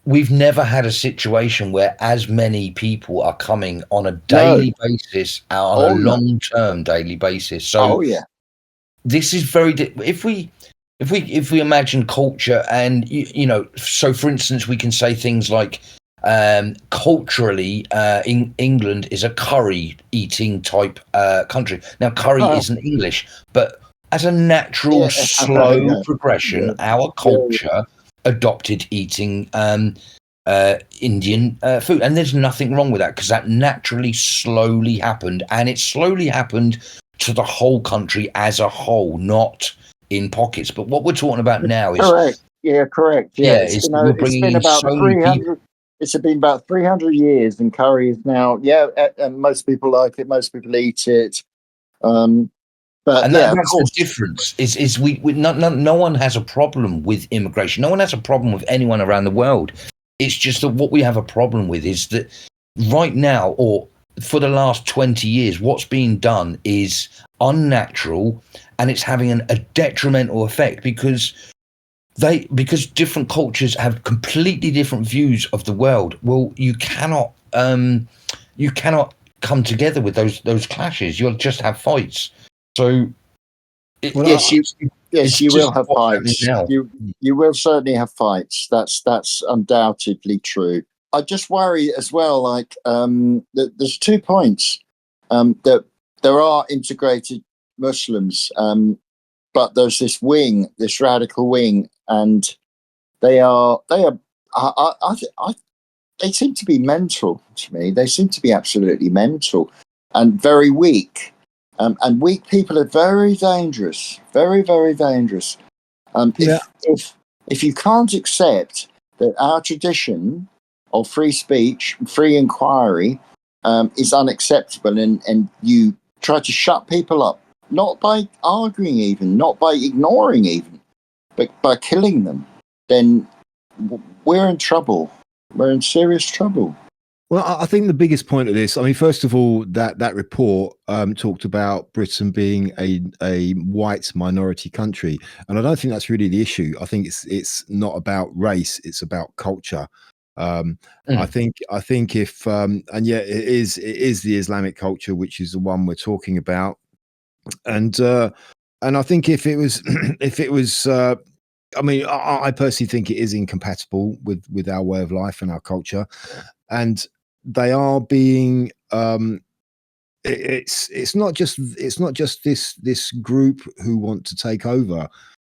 S1: we've never had a situation where as many people are coming on a
S3: no,
S1: daily basis, on a
S3: oh no,
S1: long-term daily basis. So
S3: oh yeah,
S1: this is very if we imagine culture, and so for instance, we can say things like culturally, England is a curry eating type country. Now, curry
S3: oh,
S1: isn't English, but as a natural
S3: yeah,
S1: slow
S3: yeah,
S1: progression,
S3: yeah,
S1: our
S3: yeah.
S1: culture adopted eating Indian food, and there's nothing wrong with that, because that naturally slowly happened, and it slowly happened to the whole country as a whole, not in pockets. But what we're talking about now is,
S3: Correct. Yeah, correct. Yeah,
S1: is you're
S3: it's
S1: bringing
S3: been
S1: in
S3: about
S1: so many people,
S3: 300. It's been about 300 years, and curry is now. Yeah, and most people like it. Most people eat it. But
S1: and
S3: yeah, of
S1: that's the
S3: course.
S1: difference. Is we no one has a problem with immigration. No one has a problem with anyone around the world. It's just that what we have a problem with is that right now, or for the last 20 years, what's being done is unnatural, and it's having a detrimental effect, because different cultures have completely different views of the world. Well, you cannot come together with those clashes. You'll just have fights. So
S2: well,
S3: Yes,
S1: it's
S3: you will
S1: just
S3: have
S1: what's happening
S3: fights.
S1: now.
S3: You will certainly have fights. That's undoubtedly true. I just worry as well. Like, there's 2 points. That there are integrated Muslims, but there's this wing, this radical wing, and they are. They seem to be mental to me. They seem to be absolutely mental and very weak. And weak people are very dangerous, very, very dangerous.
S2: yeah,
S3: If you can't accept that our tradition of free speech, free inquiry, is unacceptable, and you try to shut people up, not by arguing, even not by ignoring, even, but by killing them, then we're in trouble. We're in serious trouble.
S2: well, I think the biggest point of this, I mean, first of all, that report talked about Britain being a white minority country, and I don't think that's really the issue. I think it's not about race; it's about culture. I
S1: Mm.
S2: think if and yeah, it is the Islamic culture, which is the one we're talking about, and I think if it was if it was I mean, I personally think it is incompatible with our way of life and our culture, and they are being. It's not just this group who want to take over.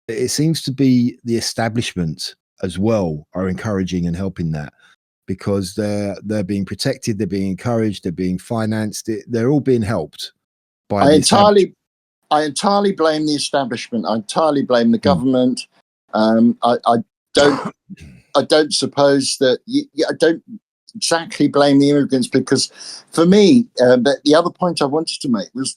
S2: It seems to be the establishment as well are encouraging and helping that, because they're being protected, they're being encouraged, they're being financed, they're all being helped by
S3: I
S2: the establishment.
S3: entirely, I entirely blame the establishment. I entirely blame the
S2: Mm.
S3: government. I don't, I don't suppose that. I don't exactly blame the immigrants, because, for me, the other point I wanted to make was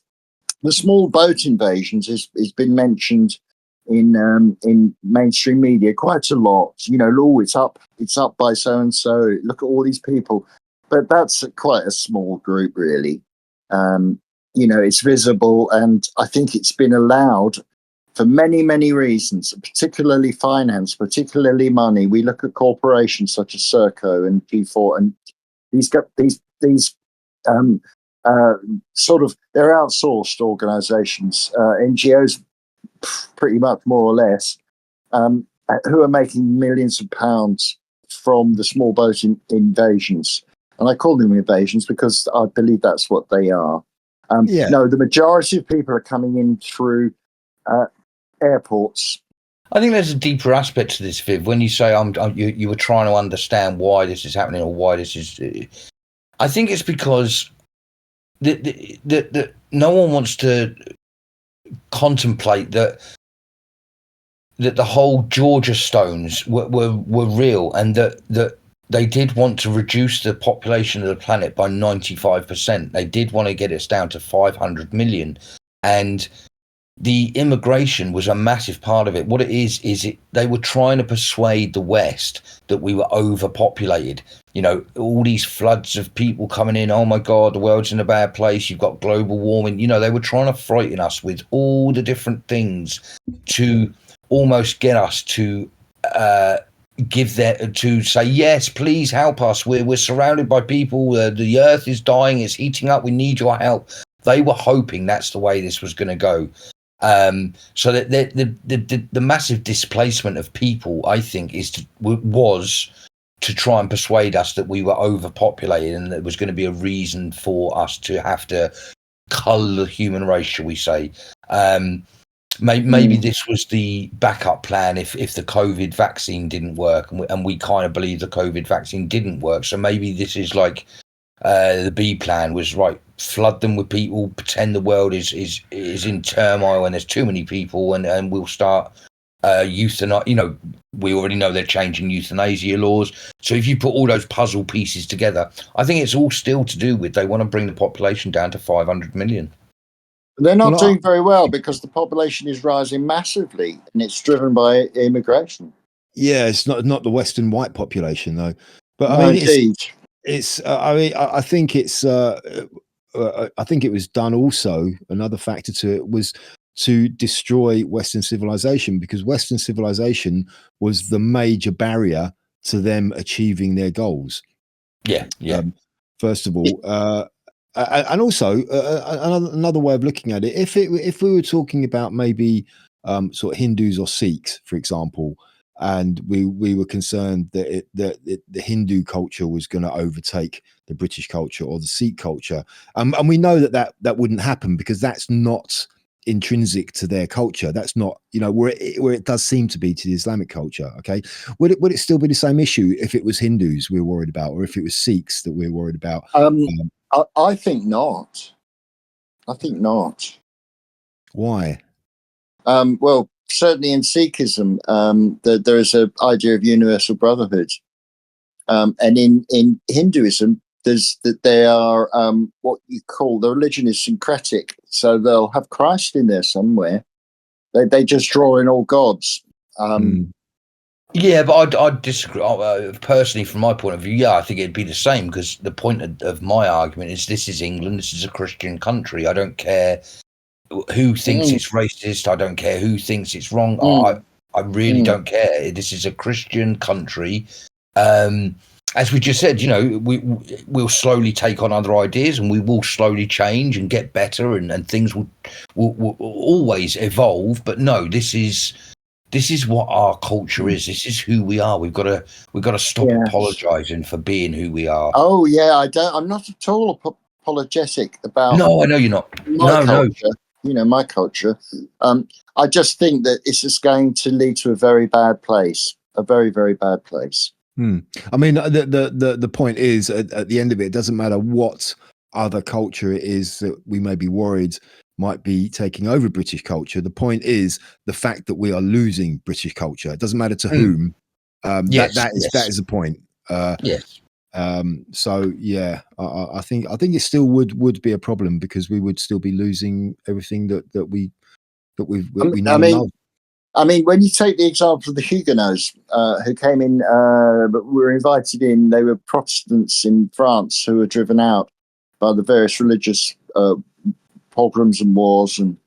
S3: the small boat invasions has been mentioned in mainstream media quite a lot. You know, oh, it's up by so and so. Look at all these people, but that's quite a small group, really. You know, it's visible, and I think it's been allowed for many, many reasons, particularly finance, particularly money. We look at corporations such as Serco and G4, and these sort of, they're outsourced organizations, NGOs, pretty much more or less, who are making millions of pounds from the small boat invasions. And I call them invasions because I believe that's what they are. No, the majority of people are coming in through airports.
S1: I think there's a deeper aspect to this, Viv. When you say you were trying to understand why this is happening or why this is, I think it's because the no one wants to contemplate that the whole Georgia stones were real, and that they did want to reduce the population of the planet by 95%. They did want to get us down to 500 million, and the immigration was a massive part of it. What it is they were trying to persuade the West that we were overpopulated. You know, all these floods of people coming in. Oh my God, the world's in a bad place. You've got global warming. You know, they were trying to frighten us with all the different things to almost get us to to say, yes, please help us. We're surrounded by people. The earth is dying. It's heating up. We need your help. They were hoping that's the way this was going to go. So that the massive displacement of people, I think, was to try and persuade us that we were overpopulated and there was going to be a reason for us to have to cull the human race, shall we say. Maybe this was the backup plan if the COVID vaccine didn't work, and we kind of believe the COVID vaccine didn't work. So maybe this is like the B plan was, right, flood them with people, pretend the world is in turmoil and there's too many people, and we'll start euthanasia. You know, we already know they're changing euthanasia laws. So if you put all those puzzle pieces together, I think it's all still to do with they want to bring the population down to 500 million.
S3: They're not doing very well because the population is rising massively, and it's driven by immigration.
S2: Yeah, it's not the Western white population though, but
S3: No,
S2: I mean,
S3: indeed.
S2: it's I think it's I think it was done also. Another factor to it was to destroy Western civilization, because Western civilization was the major barrier to them achieving their goals.
S1: Yeah.
S2: First of all, and also another way of looking at it, if we were talking about maybe sort of Hindus or Sikhs, for example, and we were concerned that the Hindu culture was going to overtake the British culture or the Sikh culture, and we know that wouldn't happen because that's not intrinsic to their culture. That's not, you know, where it does seem to be to the Islamic culture. Okay, would it still be the same issue if it was Hindus we were worried about, or if it was Sikhs that we were worried about?
S3: I think not. I think not.
S2: Why?
S3: Well, certainly in Sikhism, there is an idea of universal brotherhood, and in Hinduism, they are what you call, the religion is syncretic, so they'll have Christ in there somewhere. They just draw in all gods.
S1: Yeah, but I'd disagree. Personally, from my point of view, yeah, I think it'd be the same, because the point of my argument is this is England. This is a Christian country. I don't care who thinks it's racist. I don't care who thinks it's wrong. I really don't care. This is a Christian country. As we just said, you know, we'll slowly take on other ideas, and we will slowly change and get better, and things will always evolve. But no, this is what our culture is. This is who we are. We've got to stop apologizing for being who we are.
S3: Oh yeah, I'm not at all apologetic about.
S1: No, I know you're not.
S3: My culture. You know, my culture. I just think that it's just going to lead to a very bad place. A very, very bad place.
S2: I mean, the point is, at the end of it, it doesn't matter what other culture it is that we may be worried might be taking over British culture. The point is the fact that we are losing British culture. It doesn't matter to whom. That is the point.
S1: Yes.
S2: So yeah, I think it still would be a problem, because we would still be losing everything that we know and love.
S3: I mean, when you take the example of the Huguenots, who came in, but were invited in, they were Protestants in France who were driven out by the various religious pogroms and wars, and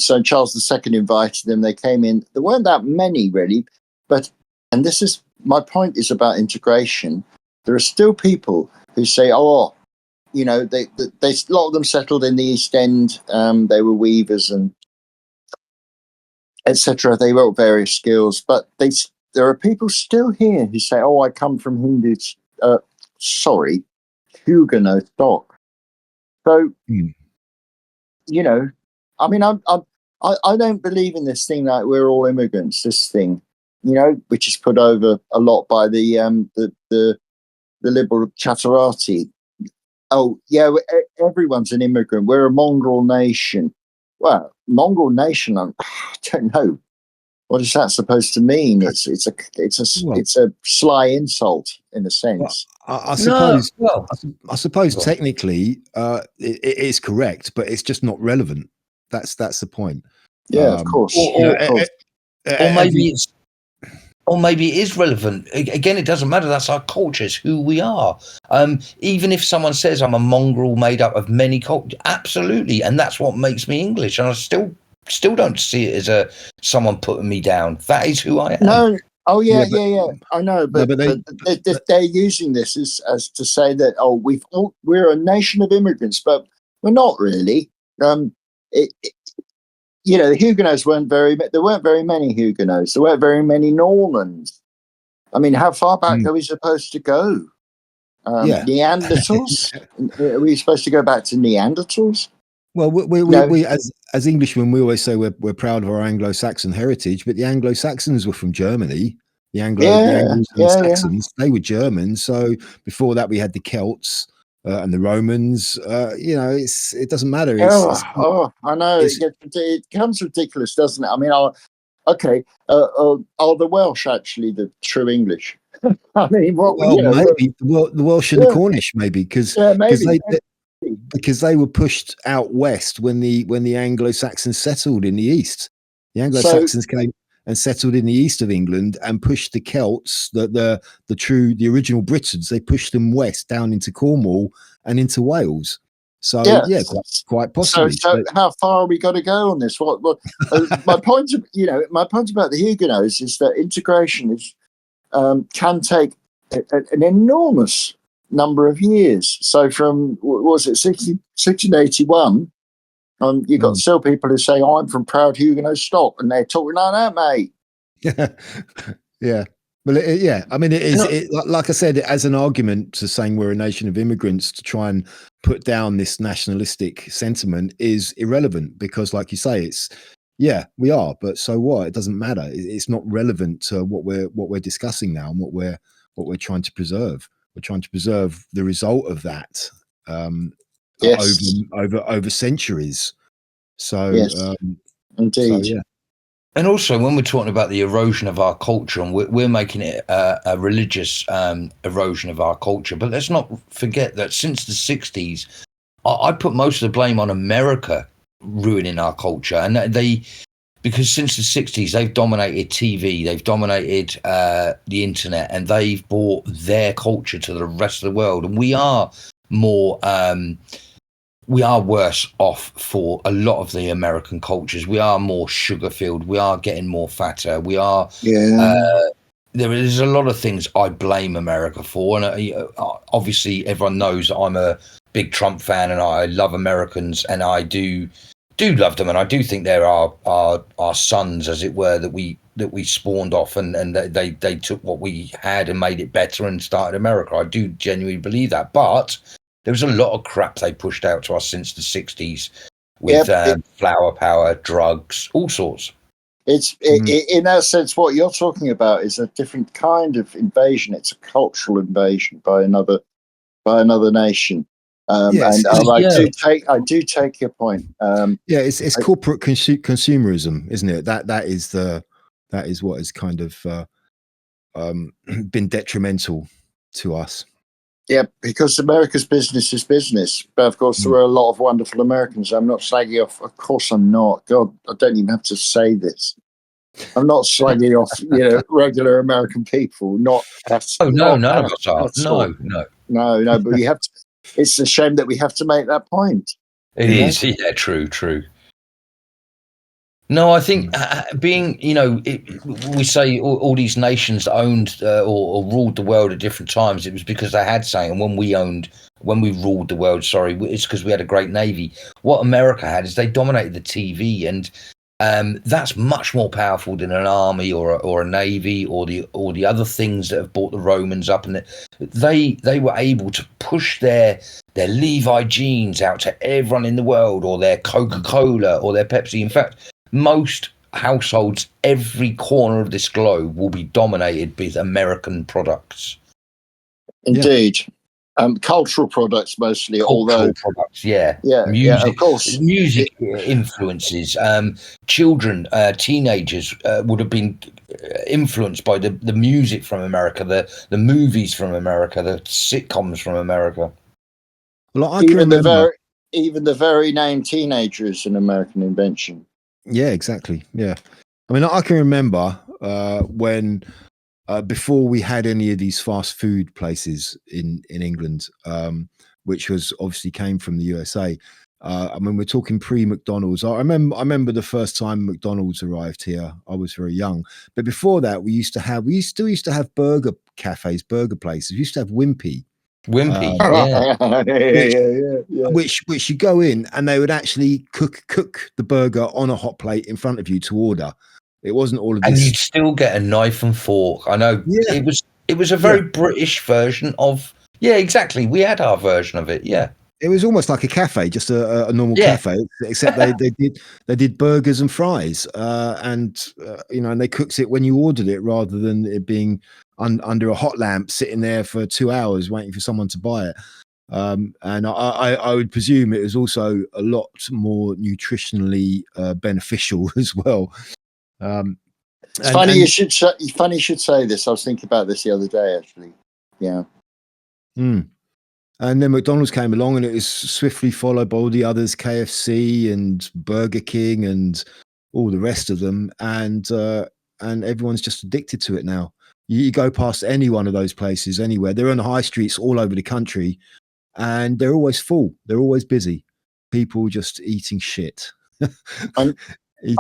S3: so Charles II invited them. They came in. There weren't that many really, and this is my point, is about integration. There are still people who say, "Oh, you know, they a lot of them settled in the East End. They were weavers and etc. They wrote various skills, but there are people still here who say, "Oh, I come from Huguenot stock." So you know, I mean, I don't believe in this thing that we're all immigrants. This thing, which is put over a lot by the liberal Chatterati. Oh yeah, everyone's an immigrant. We're a mongrel nation. Well, mongrel nation. I don't know. What is that supposed to mean? It's a sly insult in a sense.
S2: I suppose.
S1: No, well,
S2: I suppose technically it is correct, but it's just not relevant. That's the point.
S3: Yeah, of course.
S1: Or maybe it is relevant. Again, it doesn't matter. That's our culture. It's who we are. Even if someone says I'm a mongrel made up of many cultures, absolutely, and that's what makes me English. And I still don't see it as someone putting me down. That is who I am.
S3: No. Oh yeah. I know, but they're using this as to say that we're a nation of immigrants, but we're not really. The Huguenots there weren't very many Huguenots. There weren't very many Normans. I mean, how far back are we supposed to go? Neanderthals? Are we supposed to go back to Neanderthals?
S2: Well, we as Englishmen, we always say we're proud of our Anglo-Saxon heritage, but the Anglo-Saxons were from Germany. The Anglos and the Saxons, they were German. So before that, we had the Celts and the Romans. It doesn't matter.
S3: I know. It becomes ridiculous, doesn't it? I mean, are the Welsh actually the true English? I mean,
S2: maybe the Welsh and the Cornish, maybe because they were pushed out west when the Anglo-Saxons settled in the east. The Anglo-Saxons came and settled in the east of England and pushed the Celts, the original Britons. They pushed them west down into Cornwall and into Wales. So quite possibly.
S3: So how far are we got to go on this? What my point about the Huguenots is that integration can take an enormous number of years. So from, what was it, 1681, you got still people who say, I'm from proud Huguenot stock, and they're talking like that, mate.
S2: Yeah. Well, I mean, it is, like I said, as an argument to saying we're a nation of immigrants, to try and put down this nationalistic sentiment is irrelevant, because, like you say, we are, but so what? It doesn't matter. It's not relevant to what we're discussing now and what we're trying to preserve. We're trying to preserve the result of that over centuries. So,
S3: indeed.
S2: So, yeah.
S1: And also, when we're talking about the erosion of our culture, and we're making it a religious erosion of our culture, but let's not forget that since the 60s, I put most of the blame on America ruining our culture. And because since the 60s, they've dominated TV, they've dominated the internet, and they've brought their culture to the rest of the world. And we are more... we are worse off for a lot of the American cultures. We are more sugar-filled. We are getting more fatter. We are... there is a lot of things I blame America for. And obviously, everyone knows I'm a big Trump fan, and I love Americans, and I do love them. And I do think they're our sons, as it were, that we spawned off, and they took what we had and made it better and started America. I do genuinely believe that. But... there was a lot of crap they pushed out to us since the 60s with flower power, drugs, all sorts.
S3: In that sense, what you're talking about is a different kind of invasion. It's a cultural invasion by another nation. I do take your point.
S2: It's corporate consumerism, isn't it? That is what has kind of been detrimental to us.
S3: Yeah, because America's business is business. But of course, there are a lot of wonderful Americans. I'm not slagging off. Of course, I'm not. God, I don't even have to say this. I'm not slagging off, regular American people. Not at,
S1: Oh no,
S3: not
S1: none of
S3: at,
S1: us are.
S3: at all. No. But we have to. It's a shame that we have to make that point.
S1: It is. Yeah, true. No, I think being, we say all these nations that owned or ruled the world at different times. It was because they had something. And when we ruled the world, it's because we had a great navy. What America had is they dominated the TV, and that's much more powerful than an army or a navy or the other things that have brought the Romans up. And they were able to push their Levi jeans out to everyone in the world, or their Coca-Cola or their Pepsi. In fact, most households, every corner of this globe, will be dominated with American products.
S3: Indeed. Cultural products mostly.
S1: Cultural products, music,
S3: of course.
S1: Music influences. Children, teenagers would have been influenced by the music from America, the movies from America, the sitcoms from America.
S2: Well, I can remember.
S3: Even the very name teenager is an American invention.
S2: Yeah, exactly. Yeah. I mean, I can remember when before we had any of these fast food places in England, which was obviously came from the USA. I mean, we're talking pre-McDonald's. I remember the first time McDonald's arrived here. I was very young, but before that, we still used to have burger cafes, burger places. We used to have Wimpy, which you go in and they would actually cook the burger on a hot plate in front of you to order. It wasn't all of this,
S1: and you'd still get a knife and fork. I know it was a very British version of exactly. We had our version of it. Yeah,
S2: it was almost like a cafe, just a normal cafe, except they did burgers and fries, and they cooked it when you ordered it rather than it being under a hot lamp sitting there for 2 hours waiting for someone to buy it. And I would presume it was also a lot more nutritionally beneficial as well.
S3: It's funny you should say this. I was thinking about this the other day, actually. Yeah.
S2: And then McDonald's came along, and it was swiftly followed by all the others, KFC and Burger King and all the rest of them, and everyone's just addicted to it now. You go past any one of those places anywhere. They're on the high streets all over the country, and they're always full. They're always busy. People just eating shit.
S3: I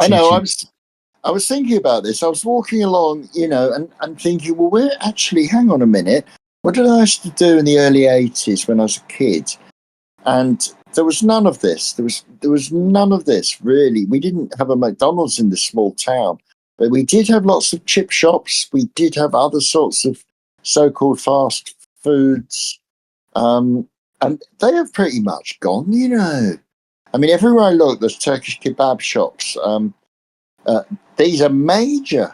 S3: know. I was thinking about this. I was walking along, and thinking, well, hang on a minute. What did I used to do in the early 80s when I was a kid? And there was none of this. There was none of this, really. We didn't have a McDonald's in this small town, but we did have lots of chip shops. We did have other sorts of so-called fast foods. And they have pretty much gone, I mean, everywhere I look, there's Turkish kebab shops. These are major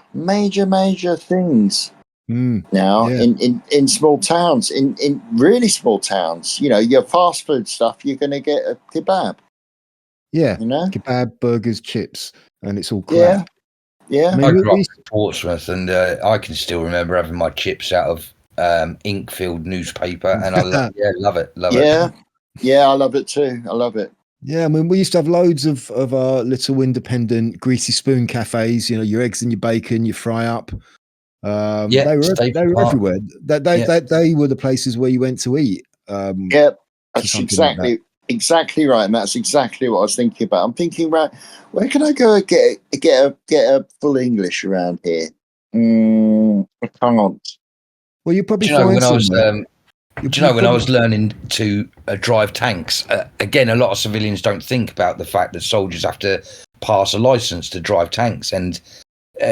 S3: things now in small towns, in really small towns. Your fast food stuff, you're going to get a kebab.
S2: Yeah, kebab, burgers, chips, and it's all crap.
S3: Yeah.
S1: I grew up in Portsmouth, and I can still remember having my chips out of ink-filled newspaper, and I love it.
S3: Yeah, I love it too. I love it.
S2: Yeah, I mean, we used to have loads of little independent greasy spoon cafes. Your eggs and your bacon, your fry up. They were everywhere. They were the places where you went to eat.
S3: That's exactly right, and that's exactly what I was thinking about. I'm thinking, right, where can I go get a full English around here? I can't.
S2: Well, you probably find somewhere.
S1: When I was learning to drive tanks, again, a lot of civilians don't think about the fact that soldiers have to pass a license to drive tanks. And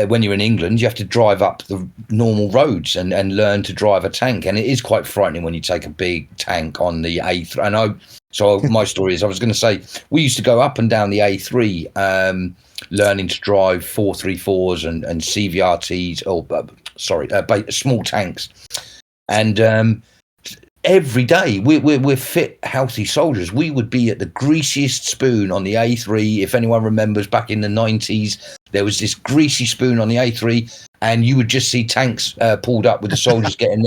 S1: when you're in England, you have to drive up the normal roads and learn to drive a tank. And it is quite frightening when you take a big tank on the A3. So my story is, I was going to say, we used to go up and down the A3 learning to drive 434s and CVRTs, small tanks. And every day we're fit, healthy soldiers. We would be at the greasiest spoon on the A3. If anyone remembers back in the 90s, there was this greasy spoon on the A3, and you would just see tanks pulled up with the soldiers getting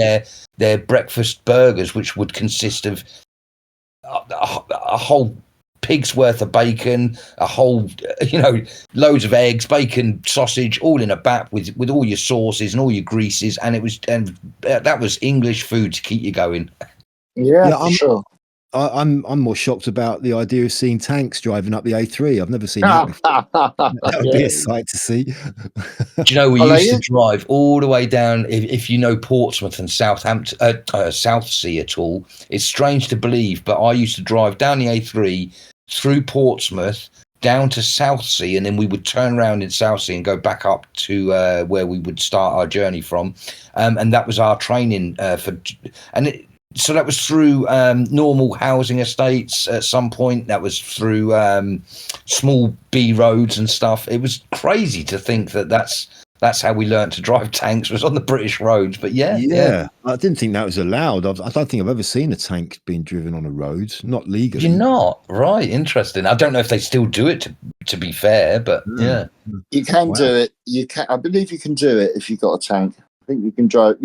S1: their breakfast burgers, which would consist of a whole pig's worth of bacon, a whole, loads of eggs, bacon, sausage, all in a bat with all your sauces and all your greases, and that was English food to keep you going.
S3: Yeah, for sure.
S2: I'm more shocked about the idea of seeing tanks driving up the A3. I've never seen that before. That would be a sight to see.
S1: Do you know, we used to drive all the way down, if you know Portsmouth and Southampton, Southsea at all, it's strange to believe, but I used to drive down the A3 through Portsmouth down to Southsea, and then we would turn around in Southsea and go back up to where we would start our journey from. And that was our training so that was through normal housing estates at some point. That was through small B roads and stuff. It was crazy to think that's how we learned to drive tanks, was on the British roads. But yeah.
S2: I didn't think that was allowed. I don't think I've ever seen a tank being driven on a road, not legally.
S1: You're not? Right, interesting. I don't know if they still do it, to be fair, but yeah.
S3: You can do it. You can. I believe you can do it if you've got a tank. I think you can drive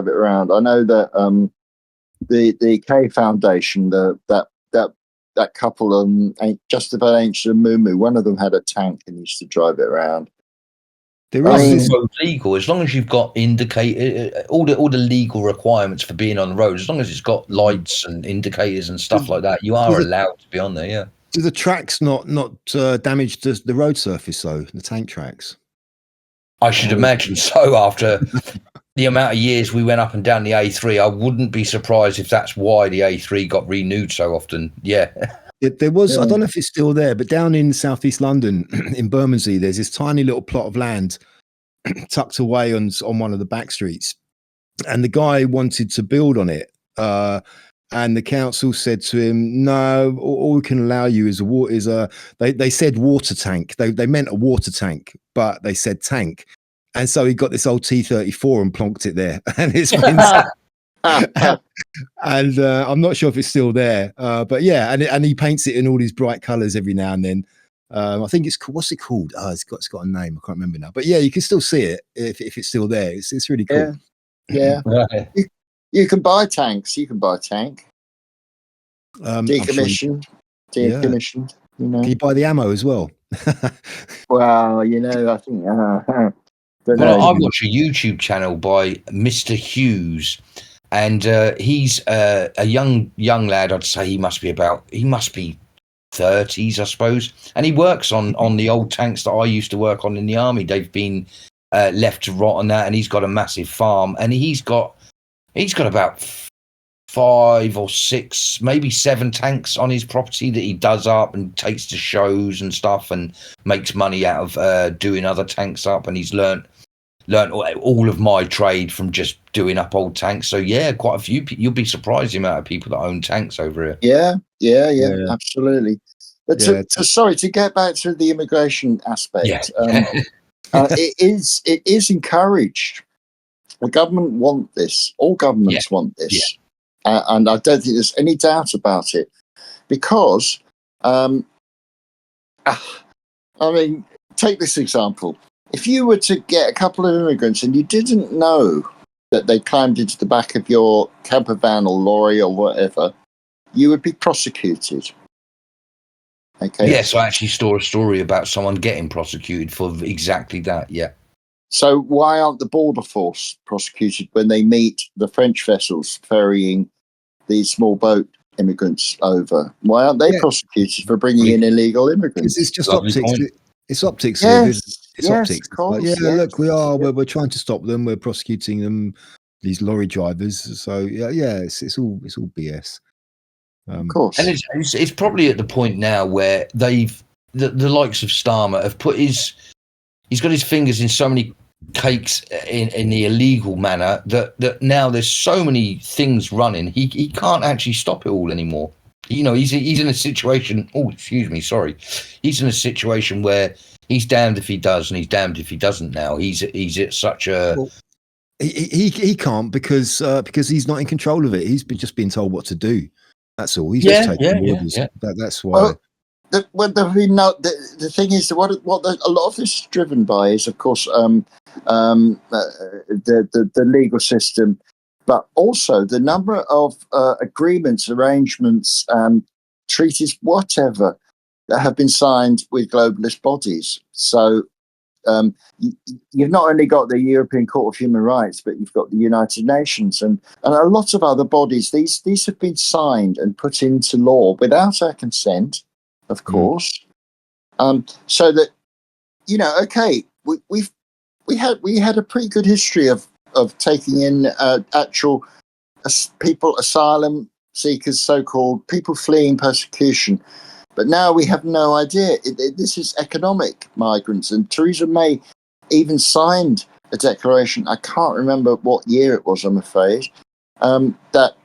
S3: it around. I know that the K Foundation, that couple, just about Ancient and Moo, one of them had a tank and used to drive it around.
S1: There is legal, as long as you've got all the legal requirements for being on the road. As long as it's got lights and indicators and stuff like that, you are allowed to be on there. Yeah.
S2: Do the tracks not damage the road surface though? The tank tracks.
S1: I should imagine so. After the amount of years we went up and down the A3, I wouldn't be surprised if that's why the A3 got renewed so often. Yeah.
S2: There was, I don't know if it's still there, but down in southeast London, in Bermondsey, there's this tiny little plot of land tucked away on one of the back streets, and the guy wanted to build on it. And the council said to him, "No, all we can allow you is they said water tank. They meant a water tank, but they said tank." And so he got this old T-34 and plonked it there, and it's been. And I'm not sure if it's still there, but yeah, and he paints it in all these bright colours every now and then. I think what's it called? Oh, it's got a name. I can't remember now. But yeah, you can still see it if it's still there. It's really cool.
S3: Yeah. You can buy tanks. You can buy a tank. Decommissioned.
S2: Yeah.
S3: You know.
S2: Can you buy the ammo as well?
S3: Well, I think.
S1: I watch a YouTube channel by Mr. Hughes, and he's a young lad. I'd say he must be 30s, I suppose, and he works on the old tanks that I used to work on in the army. They've been left to rot on that, and he's got a massive farm, and he's got about 5 or 6, maybe 7 tanks on his property that he does up and takes to shows and stuff, and makes money out of doing other tanks up. And he's learnt all of my trade from just doing up old tanks. So yeah, quite a few. You'll be surprised the amount of people that own tanks over here.
S3: Yeah, absolutely. But to get back to the immigration aspect, it is encouraged. The government want this. All governments want this, and I don't think there's any doubt about it, because, I mean, take this example. If you were to get a couple of immigrants and you didn't know that they climbed into the back of your camper van or lorry or whatever, you would be prosecuted. Okay.
S1: Yes, I actually saw a story about someone getting prosecuted for exactly that. Yeah.
S3: So why aren't the border force prosecuted when they meet the French vessels ferrying these small boat immigrants over? Why aren't they prosecuted for bringing in illegal immigrants?
S2: It's just optics. It's optics.
S3: Yes,
S2: it's optics.
S3: Of course,
S2: Look, we're trying to stop them. We're prosecuting them, these lorry drivers. So it's all BS.
S3: Of course,
S1: and it's probably at the point now where the likes of Starmer have put he's got his fingers in so many cakes in the illegal manner that now there's so many things running, he can't actually stop it all anymore. He's in a situation. Oh, excuse me, sorry. He's in a situation where he's damned if he does and he's damned if he doesn't. Now he's at such a.
S2: Well, he can't because he's not in control of it. He's just been told what to do. That's all. He's just taking orders. Yeah. That's why.
S3: Well, the thing is, a lot of this is driven by is, of course, the legal system, but also the number of agreements, arrangements, treaties, whatever, that have been signed with globalist bodies. So you've not only got the European Court of Human Rights, but you've got the United Nations and a lot of other bodies. These have been signed and put into law without our consent, of course. So that, okay, we had a pretty good history of taking in actual people, asylum seekers, so-called people fleeing persecution. But now we have no idea. This is economic migrants. And Theresa May even signed a declaration, I can't remember what year it was, I'm afraid, that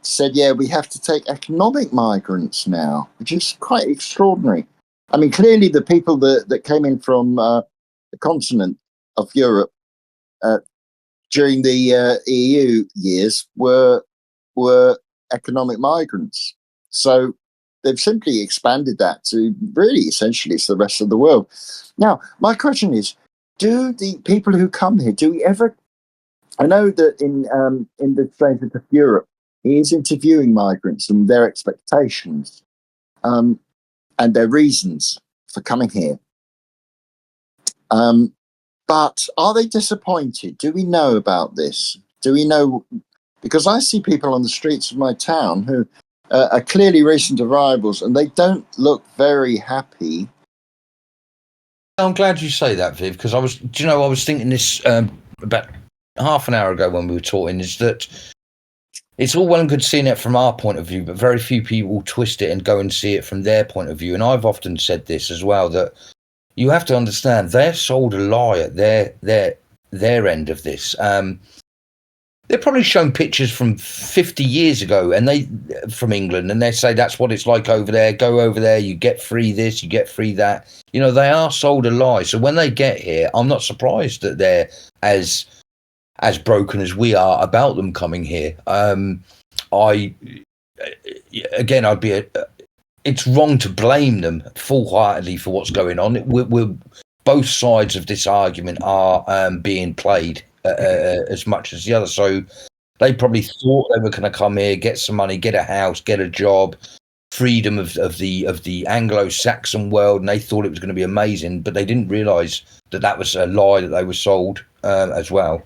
S3: said, yeah, we have to take economic migrants now, which is quite extraordinary. I mean, clearly the people that came in from the continent of Europe during the EU years were economic migrants. So they've simply expanded that to really essentially it's the rest of the world. Now, my question is, do the people who come here, do we ever, I know that in the Stranger of Europe, he is interviewing migrants and their expectations and their reasons for coming here. But are they disappointed? Do we know about this? Do we know? Because I see people on the streets of my town who are clearly recent arrivals, and they don't look very happy.
S1: I'm glad you say that, Viv, because I was thinking this about half an hour ago when we were talking, is that it's all well and good seeing it from our point of view, but very few people twist it and go and see it from their point of view. And I've often said this as well, that you have to understand they're sold a lie at their end of this. They're probably shown pictures from 50 years ago from England, and they say that's what it's like over there. Go over there, you get free this, you get free that. They are sold a lie. So when they get here, I'm not surprised that they're as broken as we are about them coming here. It's wrong to blame them full-heartedly for what's going on. We're both sides of this argument are being played as much as the other. So they probably thought they were going to come here, get some money, get a house, get a job, freedom of the Anglo-Saxon world, and they thought it was going to be amazing, but they didn't realise that was a lie that they were sold as well.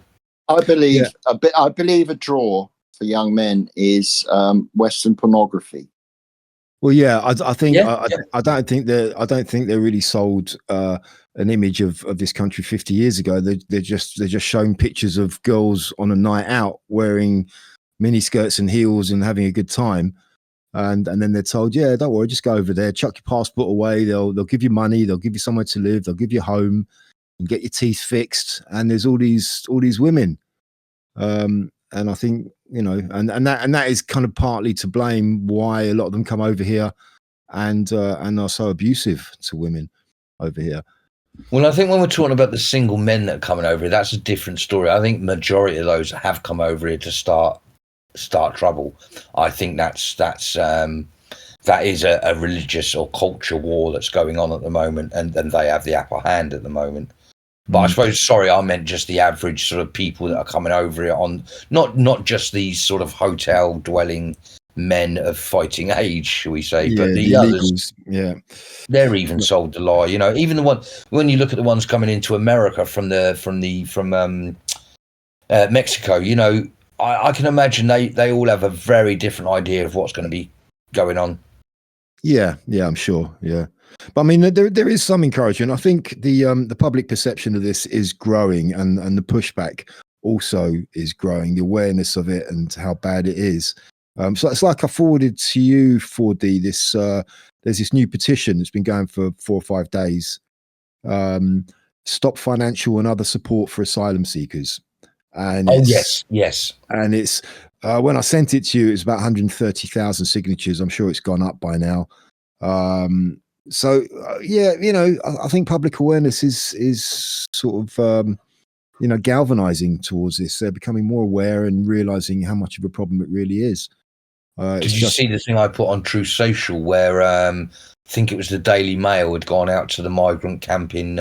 S3: I believe a draw for young men is Western pornography.
S2: Well, yeah, I think I don't think they're really sold an image of this country 50 years ago. They're just showing pictures of girls on a night out wearing mini skirts and heels and having a good time, and then they're told, yeah, don't worry, just go over there, chuck your passport away. They'll give you money, they'll give you somewhere to live, they'll give you a home, and get your teeth fixed. And there's all these women, and I think and that is kind of partly to blame why a lot of them come over here and are so abusive to women over here.
S1: Well, I think when we're talking about the single men that are coming over here, that's a different story. I think majority of those have come over here to start trouble. I think that is a religious or culture war that's going on at the moment, and they have the upper hand at the moment. But I suppose, I meant just the average sort of people that are coming over here on not just these sort of hotel dwelling men of fighting age, shall we say, but the others, they're even sold the lie. Even the one, when you look at the ones coming into America from Mexico, I can imagine they all have a very different idea of what's going to be going on.
S2: Yeah, I'm sure. Yeah. But I mean, there is some encouragement. I think the public perception of this is growing, and the pushback also is growing. The awareness of it and how bad it is. So it's like I forwarded to you, 4D. There's this new petition that's been going for 4 or 5 days. Stop financial and other support for asylum seekers. And
S1: yes.
S2: And it's when I sent it to you, it's about 130,000 signatures. I'm sure it's gone up by now. So I think public awareness is sort of galvanizing towards this. They're becoming more aware and realizing how much of a problem it really is.
S1: Did you see the thing I put on True Social where I think it was the Daily Mail had gone out to the migrant camp in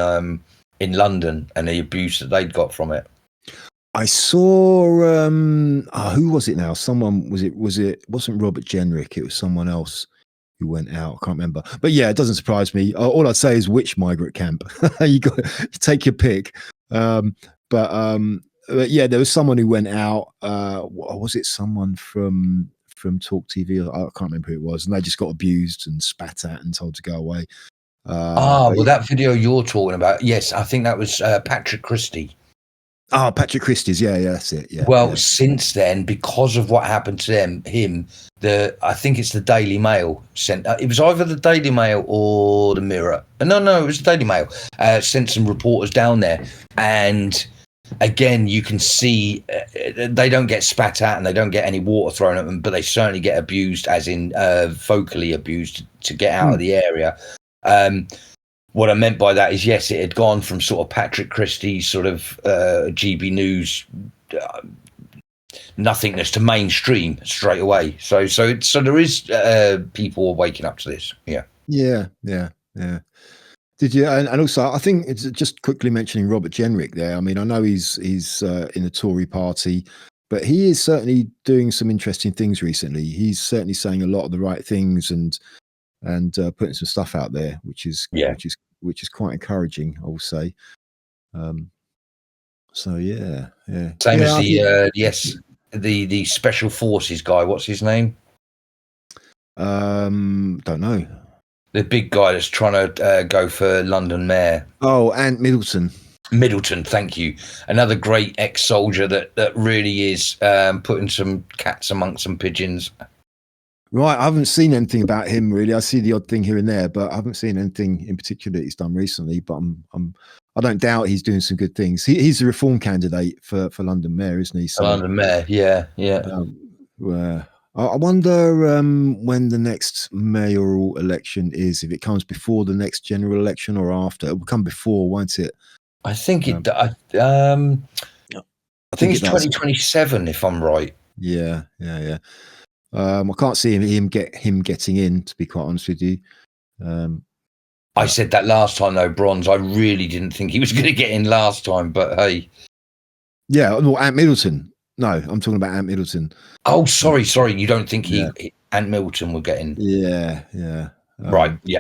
S1: London and the abuse that they'd got from it?
S2: I saw who was it now? Someone it wasn't Robert Jenrick, it was someone else who went out. I can't remember. But yeah, it doesn't surprise me. All I'd say is which migrant camp. You take your pick. But yeah, there was someone who went out. Was it someone from Talk TV? I can't remember who it was, and they just got abused and spat at and told to go away.
S1: Well, that video you're talking about, yes, I think that was Patrick Christie.
S2: Oh, Patrick Christie's, yeah, that's it. Yeah.
S1: Well, since then, because of what happened to him, I think it's the Daily Mail sent. It was either the Daily Mail or the Mirror. No, it was the Daily Mail. Sent some reporters down there, and again, you can see they don't get spat at and they don't get any water thrown at them, but they certainly get abused, as in vocally abused, to get out of the area. What I meant by that is, yes, it had gone from sort of Patrick Christie's sort of GB News nothingness to mainstream straight away. So there is people waking up to this. Yeah.
S2: Did you? And also, I think it's just quickly mentioning Robert Jenrick there. I mean, I know he's in the Tory party, but he is certainly doing some interesting things recently. He's certainly saying a lot of the right things and putting some stuff out there, which is quite encouraging, I will say. So yeah.
S1: Same as the special forces guy. What's his name?
S2: Don't know.
S1: The big guy that's trying to go for London mayor.
S2: Oh, Ant Middleton.
S1: Middleton, thank you. Another great ex-soldier that really is putting some cats amongst some pigeons.
S2: Right, I haven't seen anything about him really. I see the odd thing here and there, but I haven't seen anything in particular that he's done recently. But I don't doubt he's doing some good things. He's a reform candidate for London mayor, isn't he? So,
S1: London mayor, yeah.
S2: I wonder when the next mayoral election is. If it comes before the next general election or after. It will come before, won't it?
S1: I think I think it's 2027, if I'm right.
S2: Yeah. I can't see him getting in, to be quite honest with you.
S1: I said that last time though, Bronze. I really didn't think he was going to get in last time, but hey.
S2: Yeah, well, Ant Middleton. No, I'm talking about Ant Middleton.
S1: Oh, sorry. You don't think Ant Middleton will get in?
S2: Yeah.
S1: Right. Yeah.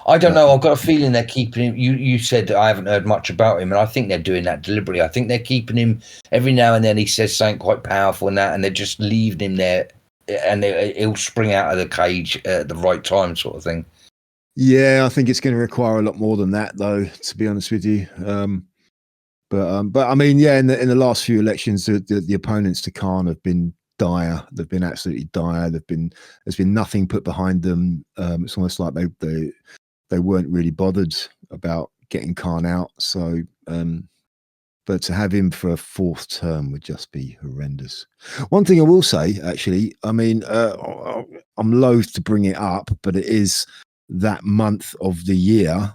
S1: I don't know. I've got a feeling they're keeping him. You said that I haven't heard much about him, and I think they're doing that deliberately. I think they're keeping him every now and then. He says something quite powerful and that, and they're just leaving him there, and he'll spring out of the cage at the right time, sort of thing.
S2: Yeah, I think it's going to require a lot more than that, though. To be honest with you, but I mean, yeah, in the last few elections, the opponents to Khan have been dire. They've been absolutely dire. There's been nothing put behind them. It's almost like they weren't really bothered about getting Khan out. So, but to have him for a fourth term would just be horrendous. One thing I will say, actually, I mean, I'm loath to bring it up, but it is that month of the year,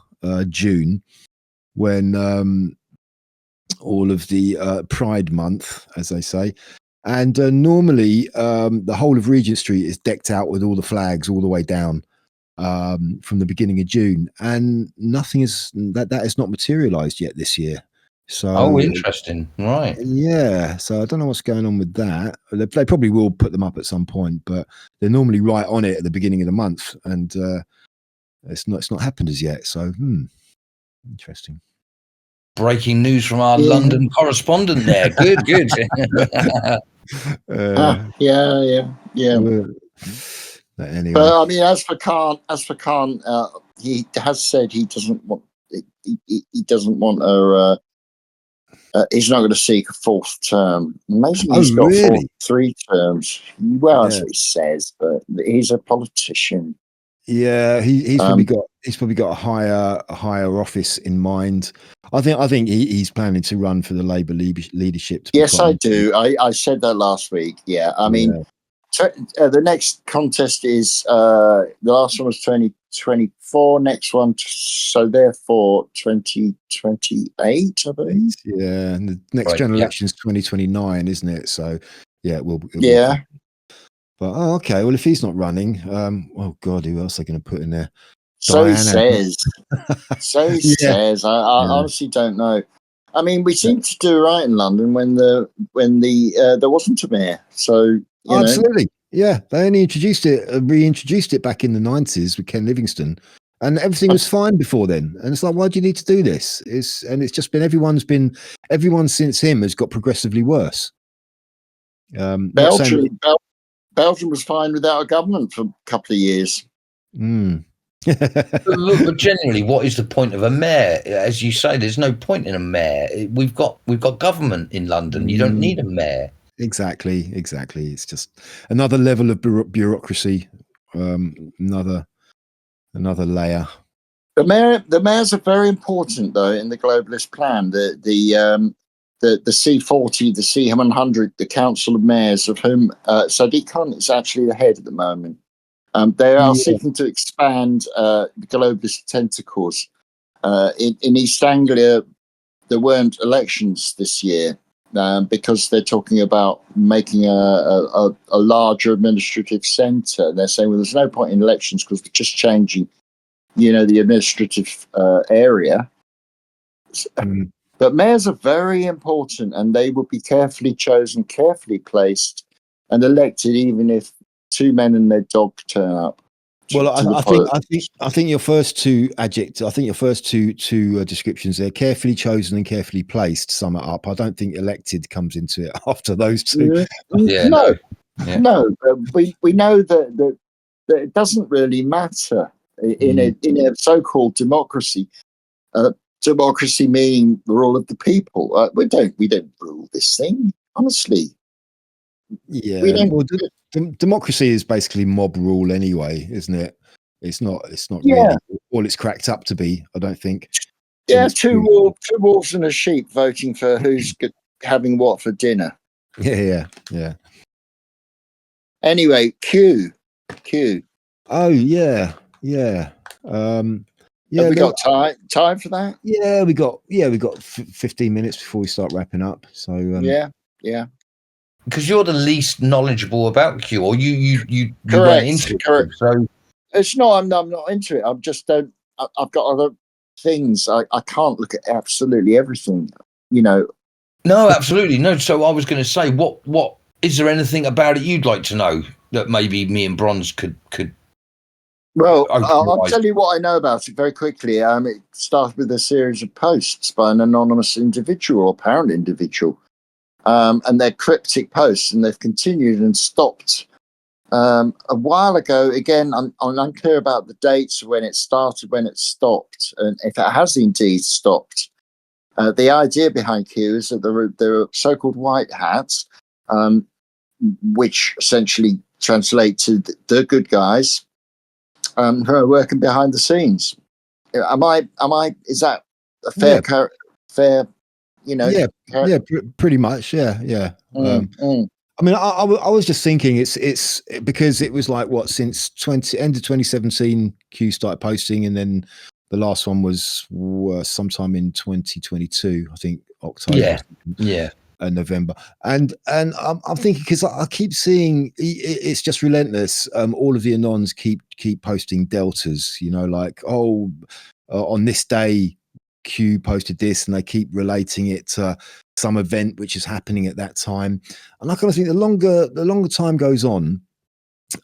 S2: June, when all of the Pride Month, as they say. And normally the whole of Regent Street is decked out with all the flags all the way down from the beginning of June. And nothing is that has not materialized yet this year. So
S1: interesting. Right.
S2: Yeah. So I don't know what's going on with that. They probably will put them up at some point, but they're normally right on it at the beginning of the month. And it's not happened as yet. So interesting.
S1: Breaking news from our London correspondent there. Good.
S3: Yeah.
S2: But anyway,
S3: but I mean, as for Khan, he has said he doesn't want a. He's not going to seek a fourth term. Amazing, he's got
S2: really?
S3: 3 terms. Well, that's what he says, but he's a politician.
S2: Yeah, he's probably got a higher office in mind. I think he's planning to run for the Labour leadership.
S3: Yes, I do. I said that last week. Yeah, I mean, the next contest is the last one was 2024. Next one, so therefore 2028, I believe.
S2: Yeah, and the next general election is 2029, isn't it? So yeah, it will. But okay, well, if he's not running, oh God, who else are they going to put in there?
S3: So he
S2: Diana.
S3: says. So he
S2: Yeah.
S3: says. I honestly don't know. I mean, we seem to do right in London when there wasn't a mayor. So you know,
S2: Absolutely. Yeah, they only reintroduced it back in the 90s with Ken Livingstone, and everything was fine before then. And it's like, why do you need to do this? It's just been everyone since him has got progressively worse. Not saying
S3: Belgium was fine without a government for a couple of years.
S1: But generally, what is the point of a mayor? As you say, there's no point in a mayor. We've got government in London. You don't need a mayor.
S2: Exactly. It's just another level of bureaucracy, another layer.
S3: The mayors are very important, though, in the globalist plan. The C40, the C100, the Council of Mayors, of whom Sadiq Khan is actually the head at the moment. They are seeking to expand the globalist tentacles. In East Anglia, there weren't elections this year because they're talking about making a larger administrative centre. They're saying, well, there's no point in elections because we're just changing, the administrative area. But mayors are very important, and they will be carefully chosen, carefully placed, and elected, even if two men and their dog turn up.
S2: Well, I think your first two descriptions there, carefully chosen and carefully placed, sum it up. I don't think elected comes into it after those two.
S3: No. We know that it doesn't really matter in a so-called democracy. Democracy meaning the rule of the people. We don't rule this thing, honestly.
S2: Yeah, well, democracy is basically mob rule anyway, isn't it? It's not really all it's cracked up to be, I don't think.
S3: Yeah, two wolves and a sheep voting for who's having what for dinner.
S2: Yeah.
S3: Anyway, Q.
S2: Oh yeah.
S3: Have we got time for that?
S2: Yeah, we got 15 minutes before we start wrapping up. So
S3: yeah.
S1: Because you're the least knowledgeable about Q, or you
S3: Correct,
S1: went into it.
S3: correct.
S1: So
S3: it's not. I'm not into it. I'm just don't. I've got other things. I can't look at absolutely everything.
S1: No, absolutely no. So I was going to say, what is there anything about it you'd like to know that maybe me and Bronze could?
S3: Well, I'll tell you what I know about it very quickly. It started with a series of posts by an anonymous individual, or apparent individual, and they're cryptic posts, and they've continued and stopped a while ago. Again, I'm unclear about the dates when it started, when it stopped, and if it has indeed stopped. The idea behind Q is that there are so-called white hats, which essentially translate to the good guys, who are working behind the scenes. Am I? Is that a fair? Fair?
S2: Pretty much. Yeah. I mean, I was just thinking it's because it was like since end of 2017, Q started posting, and then the last one was sometime in 2022, I think October.
S1: Yeah.
S2: November, and I'm thinking, because I keep seeing it's just relentless. All of the anons keep posting deltas, like on this day Q posted this, and they keep relating it to some event which is happening at that time. And I kind of think the longer time goes on,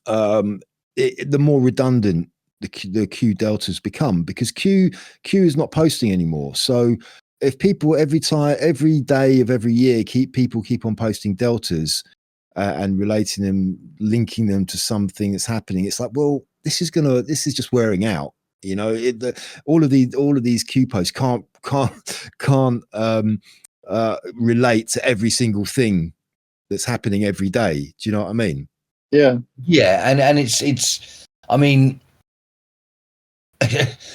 S2: the more redundant the Q deltas become, because Q is not posting anymore. So if people every day of every year keep on posting deltas and relating them, linking them to something that's happening, it's like, well, this is just wearing out. All of these Q posts can't relate to every single thing that's happening every day. Do you know what I mean?
S3: Yeah.
S1: And it's I mean,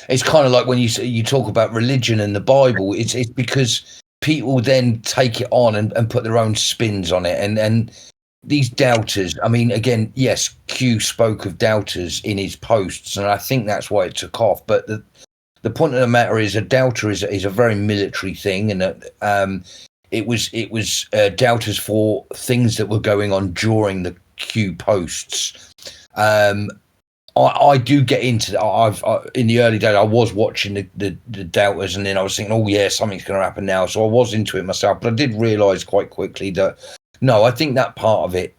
S1: it's kind of like when you talk about religion and the Bible. It's because people then take it on and put their own spins on it, and these doubters. I mean, again, yes, Q spoke of doubters in his posts, and I think that's why it took off. But the point of the matter is, a doubter is a very military thing, and it was doubters for things that were going on during Q posts. I do get into. In the early days, I was watching the doubters, and then I was thinking, oh yeah, something's going to happen now. So I was into it myself, but I did realise quite quickly that no, I think that part of it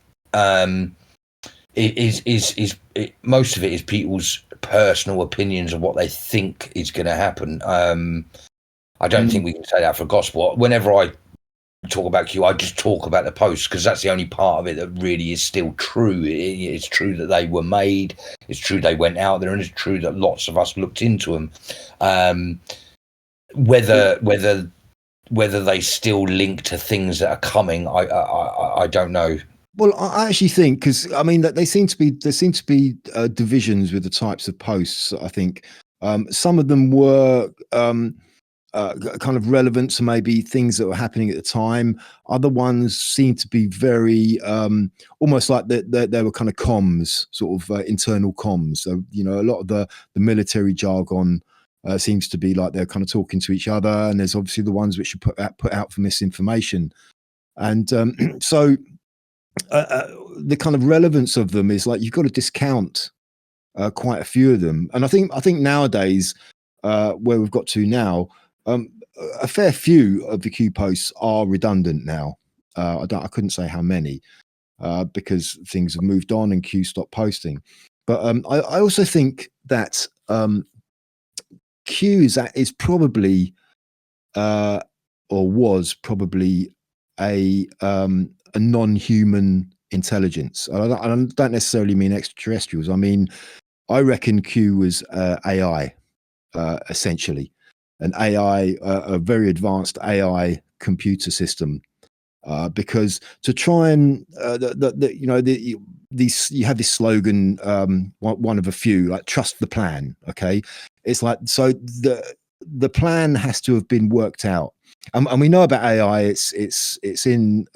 S1: most of it is people's personal opinions of what they think is going to happen. I don't think we can say that for gospel. Whenever I talk about Q, I just talk about the posts because that's the only part of it that really is still true. It's true that they were made. It's true they went out there, and it's true that lots of us looked into them. Whether they still link to things that are coming, I don't know.
S2: Well, I actually think because I mean that there seem to be divisions with the types of posts. I think some of them were kind of relevant to maybe things that were happening at the time. Other ones seem to be very almost like they were kind of comms, sort of internal comms. So a lot of the military jargon seems to be like they're kind of talking to each other, and there's obviously the ones which are put out for misinformation, and so. The kind of relevance of them is like you've got to discount quite a few of them, and I think nowadays where we've got to now, a fair few of the Q posts are redundant now. I couldn't say how many because things have moved on and Q stopped posting. But I also think that Q is probably or was probably a non-human intelligence. I don't necessarily mean extraterrestrials. I mean, I reckon Q was AI, essentially, an AI, a very advanced AI computer system. Because to try and you have this slogan, one of a few, like trust the plan. Okay, it's like so the plan has to have been worked out, and we know about AI. It's in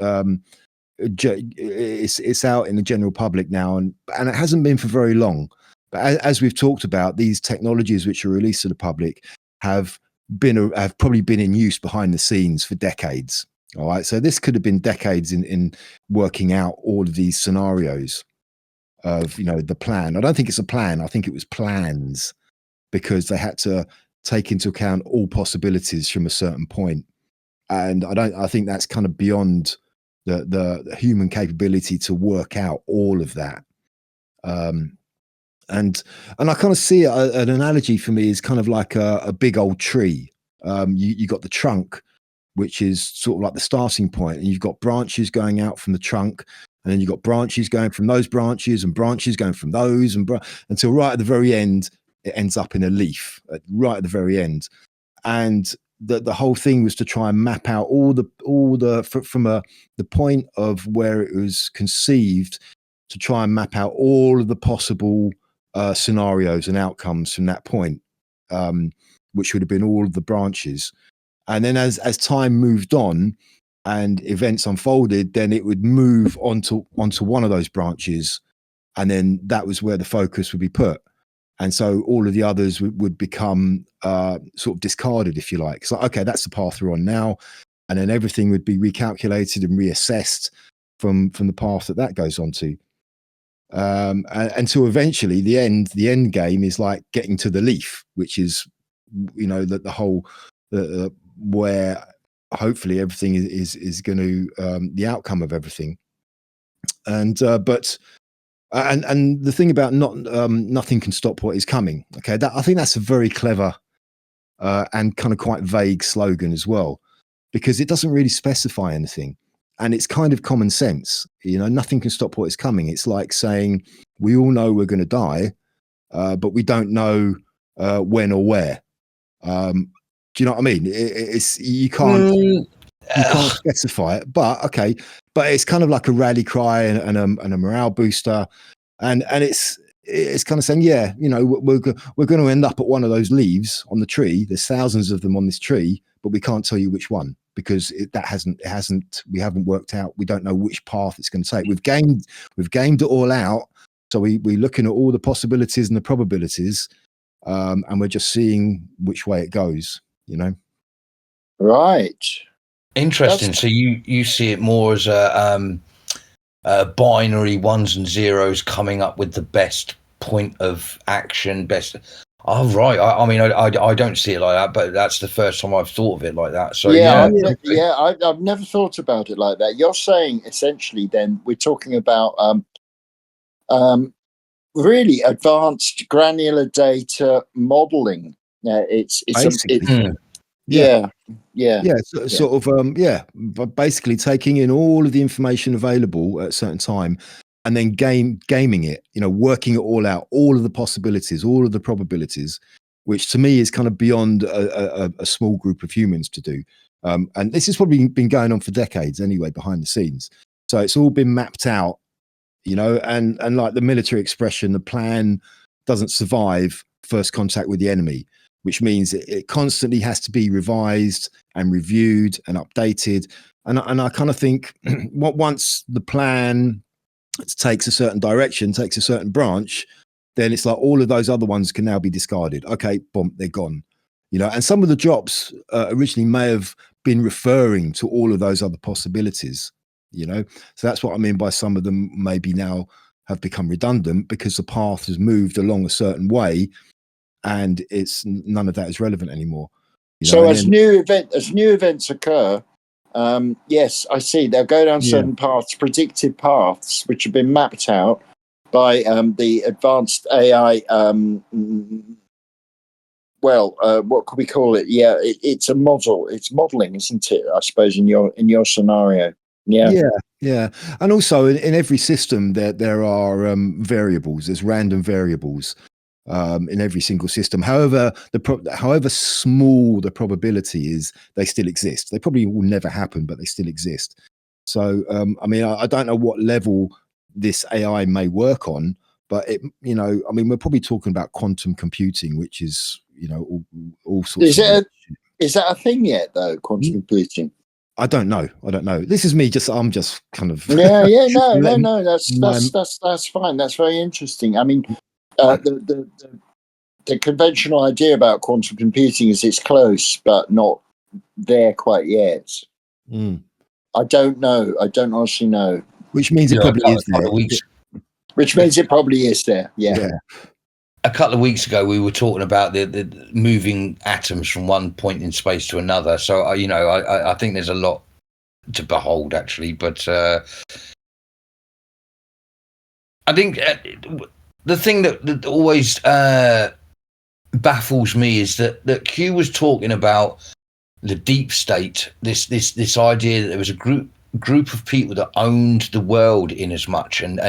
S2: it's out in the general public now, and it hasn't been for very long. But as we've talked about, these technologies which are released to the public have probably been in use behind the scenes for decades. All right, so this could have been decades in working out all of these scenarios of the plan. I don't think it's a plan. I think it was plans because they had to take into account all possibilities from a certain point. And I think that's kind of beyond the human capability to work out all of that. And I kind of see an analogy for me is kind of like a big old tree. You got the trunk, which is sort of like the starting point, and you've got branches going out from the trunk, and then you've got branches going from those branches and branches going from those until right at the very end, it ends up in a leaf right at the very end. And the whole thing was to try and map out all the from the point of where it was conceived to try and map out all of the possible scenarios and outcomes from that point, which would have been all of the branches. And then as time moved on and events unfolded, then it would move onto one of those branches, and then that was where the focus would be put. And so all of the others would become sort of discarded, if you like. So, okay, that's the path we're on now. And then everything would be recalculated and reassessed from the path that goes on to. Until eventually the end game is like getting to the leaf, which is, the whole, where hopefully everything is going to, the outcome of everything. And the thing about nothing can stop what is coming. Okay, I think that's a very clever and kind of quite vague slogan as well, because it doesn't really specify anything, and it's kind of common sense. Nothing can stop what is coming. It's like saying we all know we're going to die, but we don't know when or where. Do you know what I mean? It's you can't specify it, but okay. But it's kind of like a rally cry and a morale booster, and it's kind of saying, yeah, we're going to end up at one of those leaves on the tree. There's thousands of them on this tree, but we can't tell you which one because we haven't worked out. We don't know which path it's going to take. We've gamed it all out, so we're looking at all the possibilities and the probabilities, and we're just seeing which way it goes.
S3: Right.
S1: Interesting. So you see it more as binary ones and zeros coming up with the best point of action, best. Oh, right. I mean, I don't see it like that, but that's the first time I've thought of it like that. So
S3: I've never thought about it like that. You're saying essentially, then we're talking about really advanced granular data modeling. It's
S2: basically.
S3: Yeah.
S2: Sort of but basically taking in all of the information available at a certain time and then gaming it, working it all out, all of the possibilities, all of the probabilities, which to me is kind of beyond a small group of humans to do. And this has probably been going on for decades anyway, behind the scenes. So it's all been mapped out, and like the military expression, the plan doesn't survive first contact with the enemy, which means it constantly has to be revised and reviewed and updated. And I kind of think once the plan takes a certain direction, takes a certain branch, then it's like all of those other ones can now be discarded. Okay, boom, they're gone. And some of the drops originally may have been referring to all of those other possibilities. So that's what I mean by some of them maybe now have become redundant because the path has moved along a certain way, and it's none of that is relevant anymore.
S3: So as new events occur, yes, I see they'll go down certain paths, predicted paths, which have been mapped out by the advanced AI. What could we call it? Yeah, it's a model. It's modeling, isn't it? I suppose in your scenario.
S2: Yeah. And also in every system there are variables. There's random variables in every single system. However small the probability is, they still exist. They probably will never happen, but they still exist. So I mean, I don't know what level this AI may work on, but I mean, we're probably talking about quantum computing, which is all sorts.
S3: Is that a thing yet though? Quantum computing.
S2: I don't know. This is me. I'm just kind of.
S3: No. That's fine. That's very interesting. I mean, the conventional idea about quantum computing is it's close, but not there quite yet. I don't know. I don't honestly know.
S2: Which means it probably is there.
S3: Which means it probably is there. Yeah.
S1: A couple of weeks ago, we were talking about the moving atoms from one point in space to another. So, I think there's a lot to behold, actually. But I think the thing that always baffles me is that Q was talking about the deep state, this idea that there was a group of people that owned the world in as much, and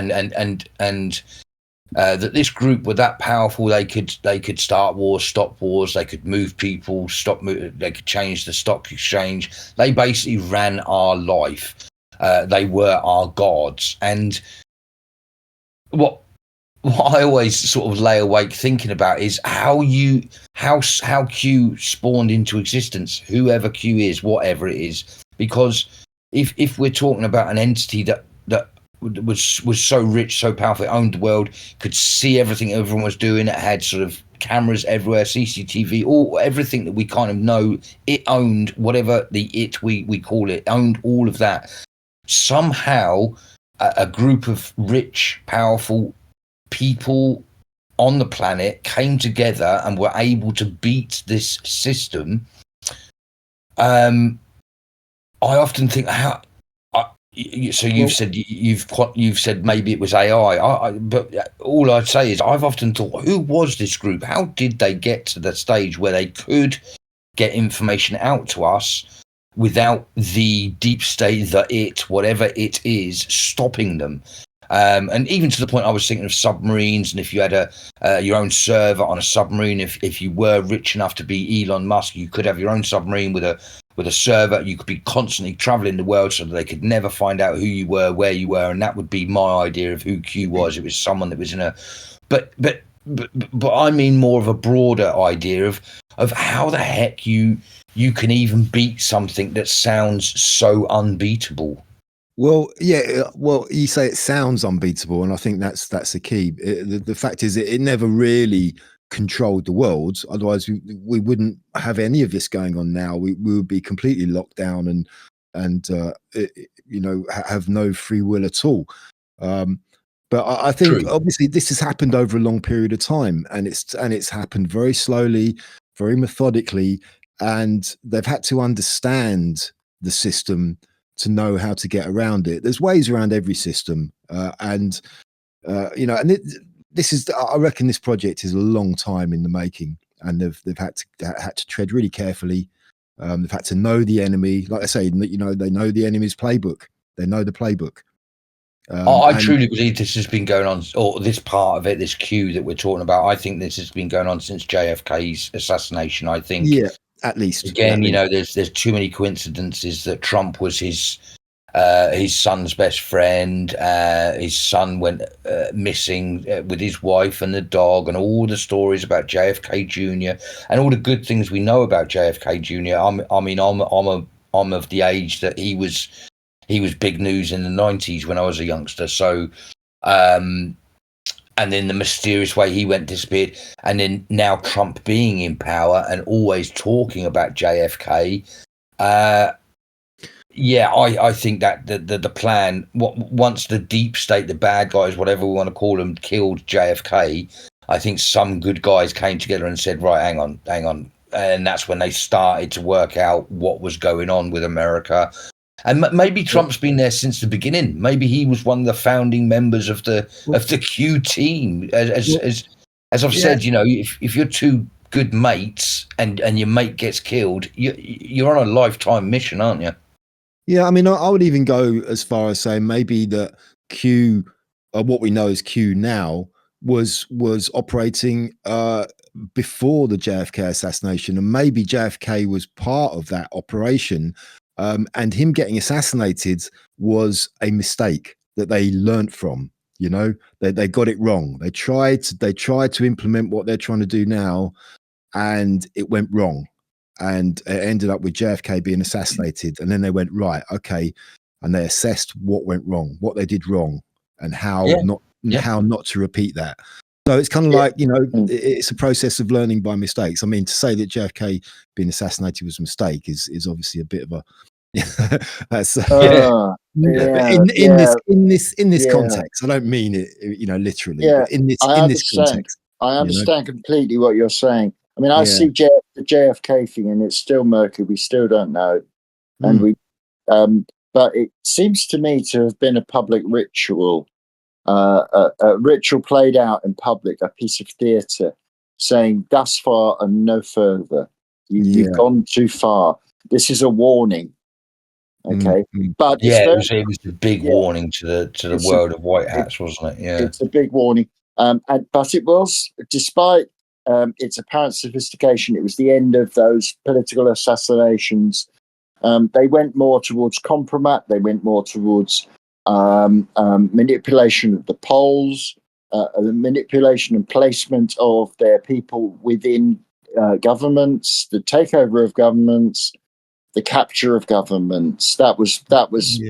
S1: that this group were that powerful, they could start wars, stop wars, they could move people, they could change the stock exchange. They basically ran our life. They were our gods. And what I always sort of lay awake thinking about is how Q spawned into existence, whoever Q is, whatever it is. Because if we're talking about an entity that was so rich, so powerful, it owned the world, could see everything everyone was doing, it had sort of cameras everywhere, CCTV, everything that we kind of know, it owned whatever we call it, owned all of that. Somehow a group of rich, powerful people on the planet came together and were able to beat this system. I often think So you've said maybe it was AI, but all I'd say is I've often thought, who was this group? How did they get to the stage where they could get information out to us without the deep state, whatever it is, stopping them? And even to the point I was thinking of submarines, and if you had your own server on a submarine, if you were rich enough to be Elon Musk, you could have your own submarine with a server. You could be constantly traveling the world so that they could never find out who you were, where you were, and that would be my idea of who Q was. It was someone that was in a, but I mean more of a broader idea of how the heck you can even beat something that sounds so unbeatable.
S2: Well, yeah. Well, you say it sounds unbeatable, and I think that's the key. The fact is, it never really controlled the world. Otherwise, we wouldn't have any of this going on now. We would be completely locked down and and have no free will at all. But I think
S1: True.
S2: obviously this has happened over a long period of time, and it's happened very slowly, very methodically, and they've had to understand the system to know how to get around it. There's ways around every system, this is, I reckon this project is a long time in the making, and they've had to tread really carefully. They've had to know the enemy, like I say, they know the enemy's playbook. They know the playbook.
S1: I truly believe this has been going on, or this part of it, this Q that we're talking about. I think this has been going on since JFK's assassination. I think,
S2: yeah, at least
S1: again, there's too many coincidences that Trump was his son's best friend. His son went missing with his wife and the dog, and all the stories about JFK Jr. and all the good things we know about JFK Jr. I'm of the age that he was big news in the 90s when I was a youngster. So, and then the mysterious way he went disappeared, and then now Trump being in power and always talking about JFK. I think that the plan, once the deep state, the bad guys, whatever we want to call them, killed JFK, I think some good guys came together and said, right, hang on. And that's when they started to work out what was going on with America. And maybe Trump's been there since the beginning. Maybe he was one of the founding members of the Q team. As I've said, if you're two good mates and your mate gets killed, you're on a lifetime mission, aren't you?
S2: Yeah, I mean, I would even go as far as saying maybe that Q, what we know as Q now, was operating before the JFK assassination, and maybe JFK was part of that operation. And him getting assassinated was a mistake that they learnt from. They got it wrong. They tried to implement what they're trying to do now, and it went wrong. And it ended up with JFK being assassinated. And then they went, right, okay. And they assessed what went wrong, what they did wrong, and how not to repeat that. So it's kind of like, it's a process of learning by mistakes. I mean, to say that JFK being assassinated was a mistake is obviously a bit of a that's in this context. I don't mean it, literally, but in this context.
S3: I understand completely what you're saying. I mean, I see the JFK thing, and it's still murky. We still don't know, and but it seems to me to have been a public ritual. A ritual played out in public, a piece of theatre, saying thus far and no further. You've gone too far. This is a warning. Okay, but
S1: it was a big warning to the world of white hats, wasn't it? Yeah,
S3: it's a big warning. But it was, despite its apparent sophistication, it was the end of those political assassinations. They went more towards compromise. They went more towards manipulation of the polls, the manipulation and placement of their people within governments, the takeover of governments, the capture of governments. That was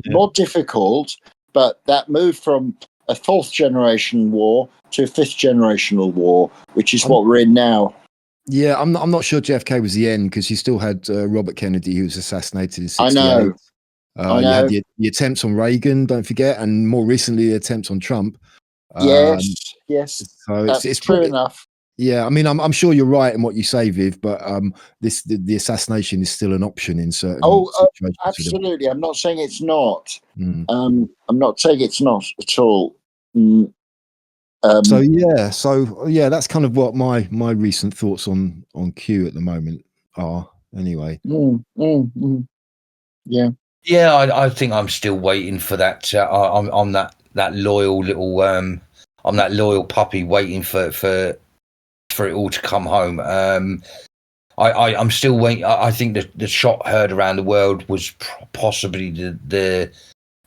S3: more difficult, but that moved from a fourth generation war to a fifth generational war, which is what we're in now.
S2: Yeah, I'm not sure JFK was the end, because you still had Robert Kennedy, who was assassinated in 68.
S3: I know.
S2: You had the attempts on Reagan, don't forget, and more recently the attempts on Trump.
S3: Yes,
S2: so
S3: it's true enough.
S2: Yeah, I mean, I'm sure you're right in what you say, Viv, but the assassination is still an option in certain situations.
S3: Absolutely. I'm not saying it's not. I'm not saying it's not at all. That's
S2: kind of what my recent thoughts on Q at the moment are. Anyway.
S3: Yeah.
S1: Yeah, I think I'm still waiting for that. I'm that loyal little I'm that loyal puppy waiting for it all to come home. I'm still waiting. I think the shot heard around the world was possibly the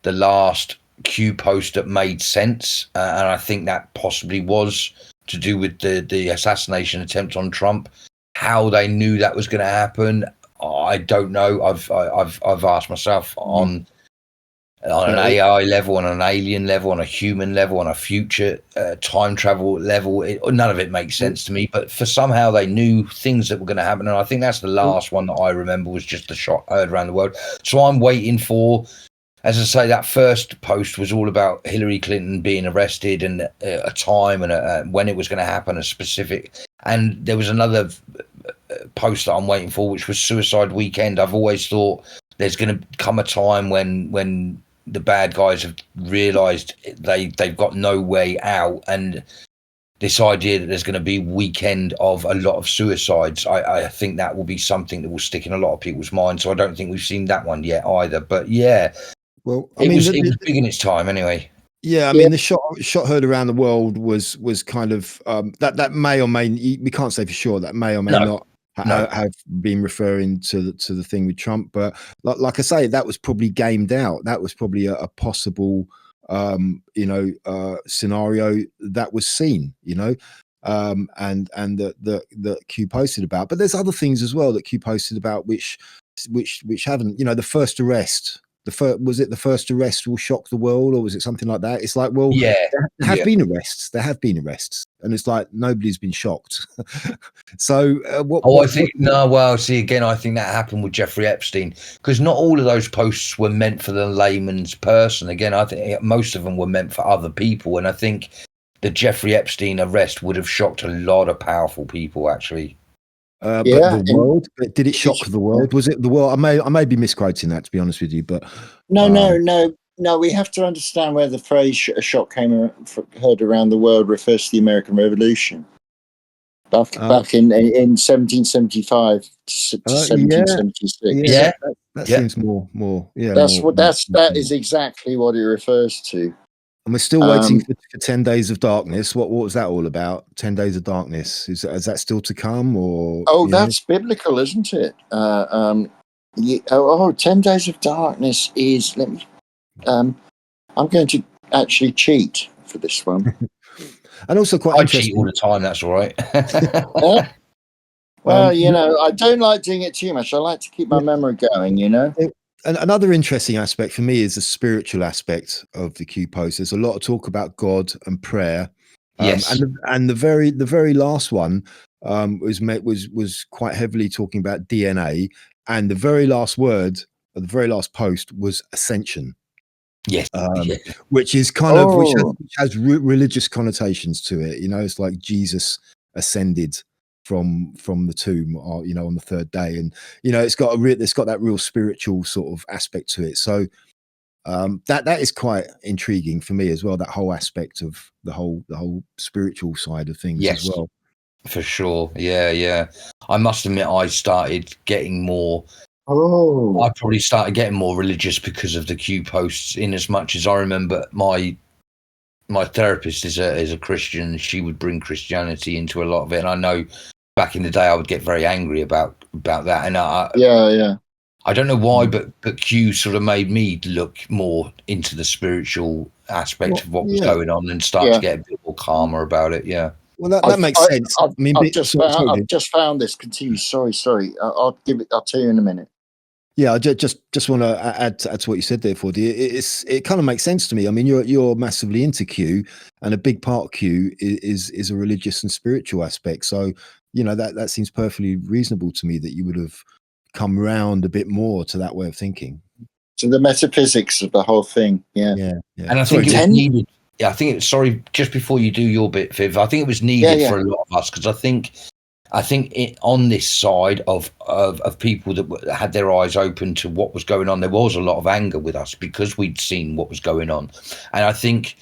S1: last Q post that made sense, and I think that possibly was to do with the assassination attempt on Trump. How they knew that was going to happen, I don't know. I've asked myself on on an AI level, on an alien level, on a human level, on a future time travel level. None of it makes sense to me. But for somehow they knew things that were going to happen, and I think that's the last one that I remember was just the shot heard around the world. So I'm waiting for, as I say, that first post was all about Hillary Clinton being arrested and a time and when it was going to happen, a specific. And there was another post that I'm waiting for, which was Suicide Weekend. I've always thought there's going to come a time when the bad guys have realised they've got no way out, and this idea that there's going to be weekend of a lot of suicides, I think that will be something that will stick in a lot of people's minds. So I don't think we've seen that one yet either. But yeah,
S2: well,
S1: it was big in its time anyway.
S2: Yeah, I mean, the shot heard around the world was kind of that may or may, we can't say for sure, that may or may not have been referring to the thing with Trump, but like I say, that was probably gamed out. That was probably a possible scenario that was seen, and that Q posted about. But there's other things as well that Q posted about which haven't, the first arrest. Was it the first arrest will shock the world, or was it something like that? It's like, well,
S1: yeah,
S2: there have been arrests. There have been arrests, and it's like nobody's been shocked. So,
S1: I think no. Well, see, again, I think that happened with Jeffrey Epstein, because not all of those posts were meant for the layman's person. Again, I think most of them were meant for other people, and I think the Jeffrey Epstein arrest would have shocked a lot of powerful people, actually.
S2: But the world, did it shock the world? Was it the world? I may be misquoting that, to be honest with you, but
S3: no. We have to understand where the phrase "a shock came heard around the world" refers to the American Revolution back in 1775 to 1776.
S2: Yeah, that seems more. Yeah,
S3: that is exactly what it refers to.
S2: And we're still waiting for 10 Days of Darkness. What was that all about? 10 Days of Darkness. Is that still to come? Or
S3: that's biblical, isn't it? 10 Days of Darkness is. Let me. I'm going to actually cheat for this one.
S2: And also quite interesting.
S1: I cheat all the time. That's all right.
S3: Well, I don't like doing it too much. I like to keep my memory going.
S2: And another interesting aspect for me is the spiritual aspect of the Q post. There's a lot of talk about God and prayer.
S1: Yes.
S2: And the very last one was quite heavily talking about DNA. And the very last word, or the very last post, was ascension.
S1: Yes.
S2: Which is kind of which has religious connotations to it. It's like Jesus ascended from the tomb, or on the third day, and it's got that real spiritual sort of aspect to it. So that is quite intriguing for me as well, that whole aspect of the whole spiritual side of things as well.
S1: For sure. Yeah. I must admit, I started getting more. I probably started getting more religious because of the Q posts, in as much as I remember my therapist is a Christian. She would bring Christianity into a lot of it, and I know back in the day I would get very angry about that. And I don't know why, but Q sort of made me look more into the spiritual aspect of what was going on and start to get a bit more calmer about it. Yeah.
S2: Well, that makes sense.
S3: I've just found this. Continue. Sorry. I'll tell you in a minute.
S2: Yeah, I just want to add to what you said there, Fordy. It kind of makes sense to me. I mean, you're massively into Q, and a big part of Q is a religious and spiritual aspect. So that seems perfectly reasonable to me that you would have come round a bit more to that way of thinking.
S3: To the metaphysics of the whole thing. Yeah.
S1: And I think it was needed. Yeah, I think sorry, just before you do your bit, Viv, I think it was needed for a lot of us, because I think on this side of people that had their eyes open to what was going on, there was a lot of anger with us because we'd seen what was going on. And I think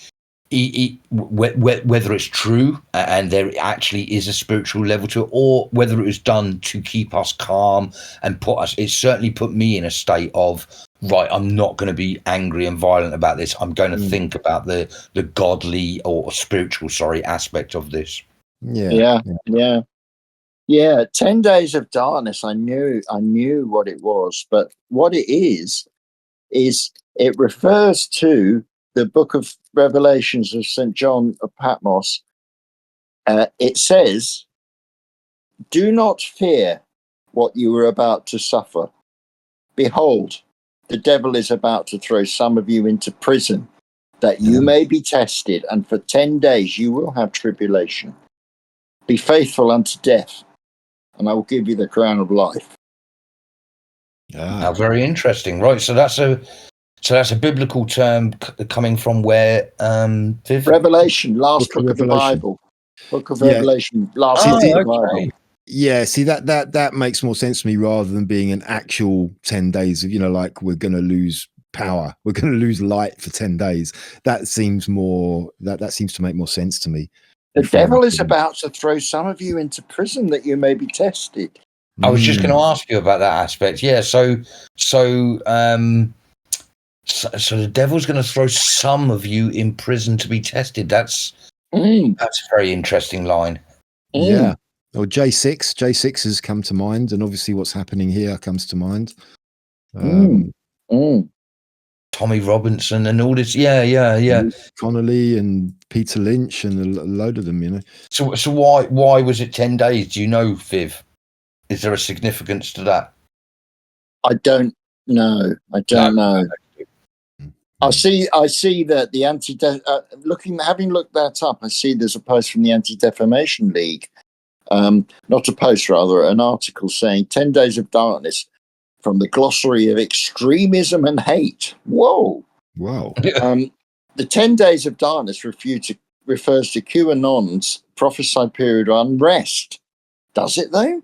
S1: whether it's true and there actually is a spiritual level to it, or whether it was done to keep us calm and it certainly put me in a state of, right, I'm not going to be angry and violent about this. I'm going to think about the godly or spiritual, aspect of this.
S3: Yeah. 10 Days of Darkness. I knew what it was, but what it is it refers to the book of Revelations of St. John of Patmos. It says, "Do not fear what you are about to suffer. Behold, the devil is about to throw some of you into prison, that you may be tested, and for 10 days you will have tribulation. Be faithful unto death, and I will give you the crown of life.
S1: How very interesting, right? So that's a biblical term coming from where? Viv?
S3: Revelation, last book of the Bible. Book of Revelation, last book of the Bible.
S2: Yeah, see that makes more sense to me rather than being an actual 10 days of, like we're going to lose power, we're going to lose light for 10 days. That seems more that seems to make more sense to me.
S3: The devil is about to throw some of you into prison that you may be tested.
S1: I was just going to ask you about that aspect. Yeah, so the devil's going to throw some of you in prison to be tested. That's a very interesting line.
S2: Yeah. Or J6 has come to mind, and obviously what's happening here comes to mind.
S1: Tommy Robinson and all this. Yeah.
S2: Connolly and Peter Lynch and a load of them,
S1: So why was it 10 days? Do you know, Viv? Is there a significance to that?
S3: I don't know. I see that the having looked that up, I see there's a post from the Anti-Defamation League. Not a post, rather, an article saying 10 days of darkness from the glossary of extremism and hate. Whoa. The 10 days of darkness refers to QAnon's prophesied period of unrest. Does it though?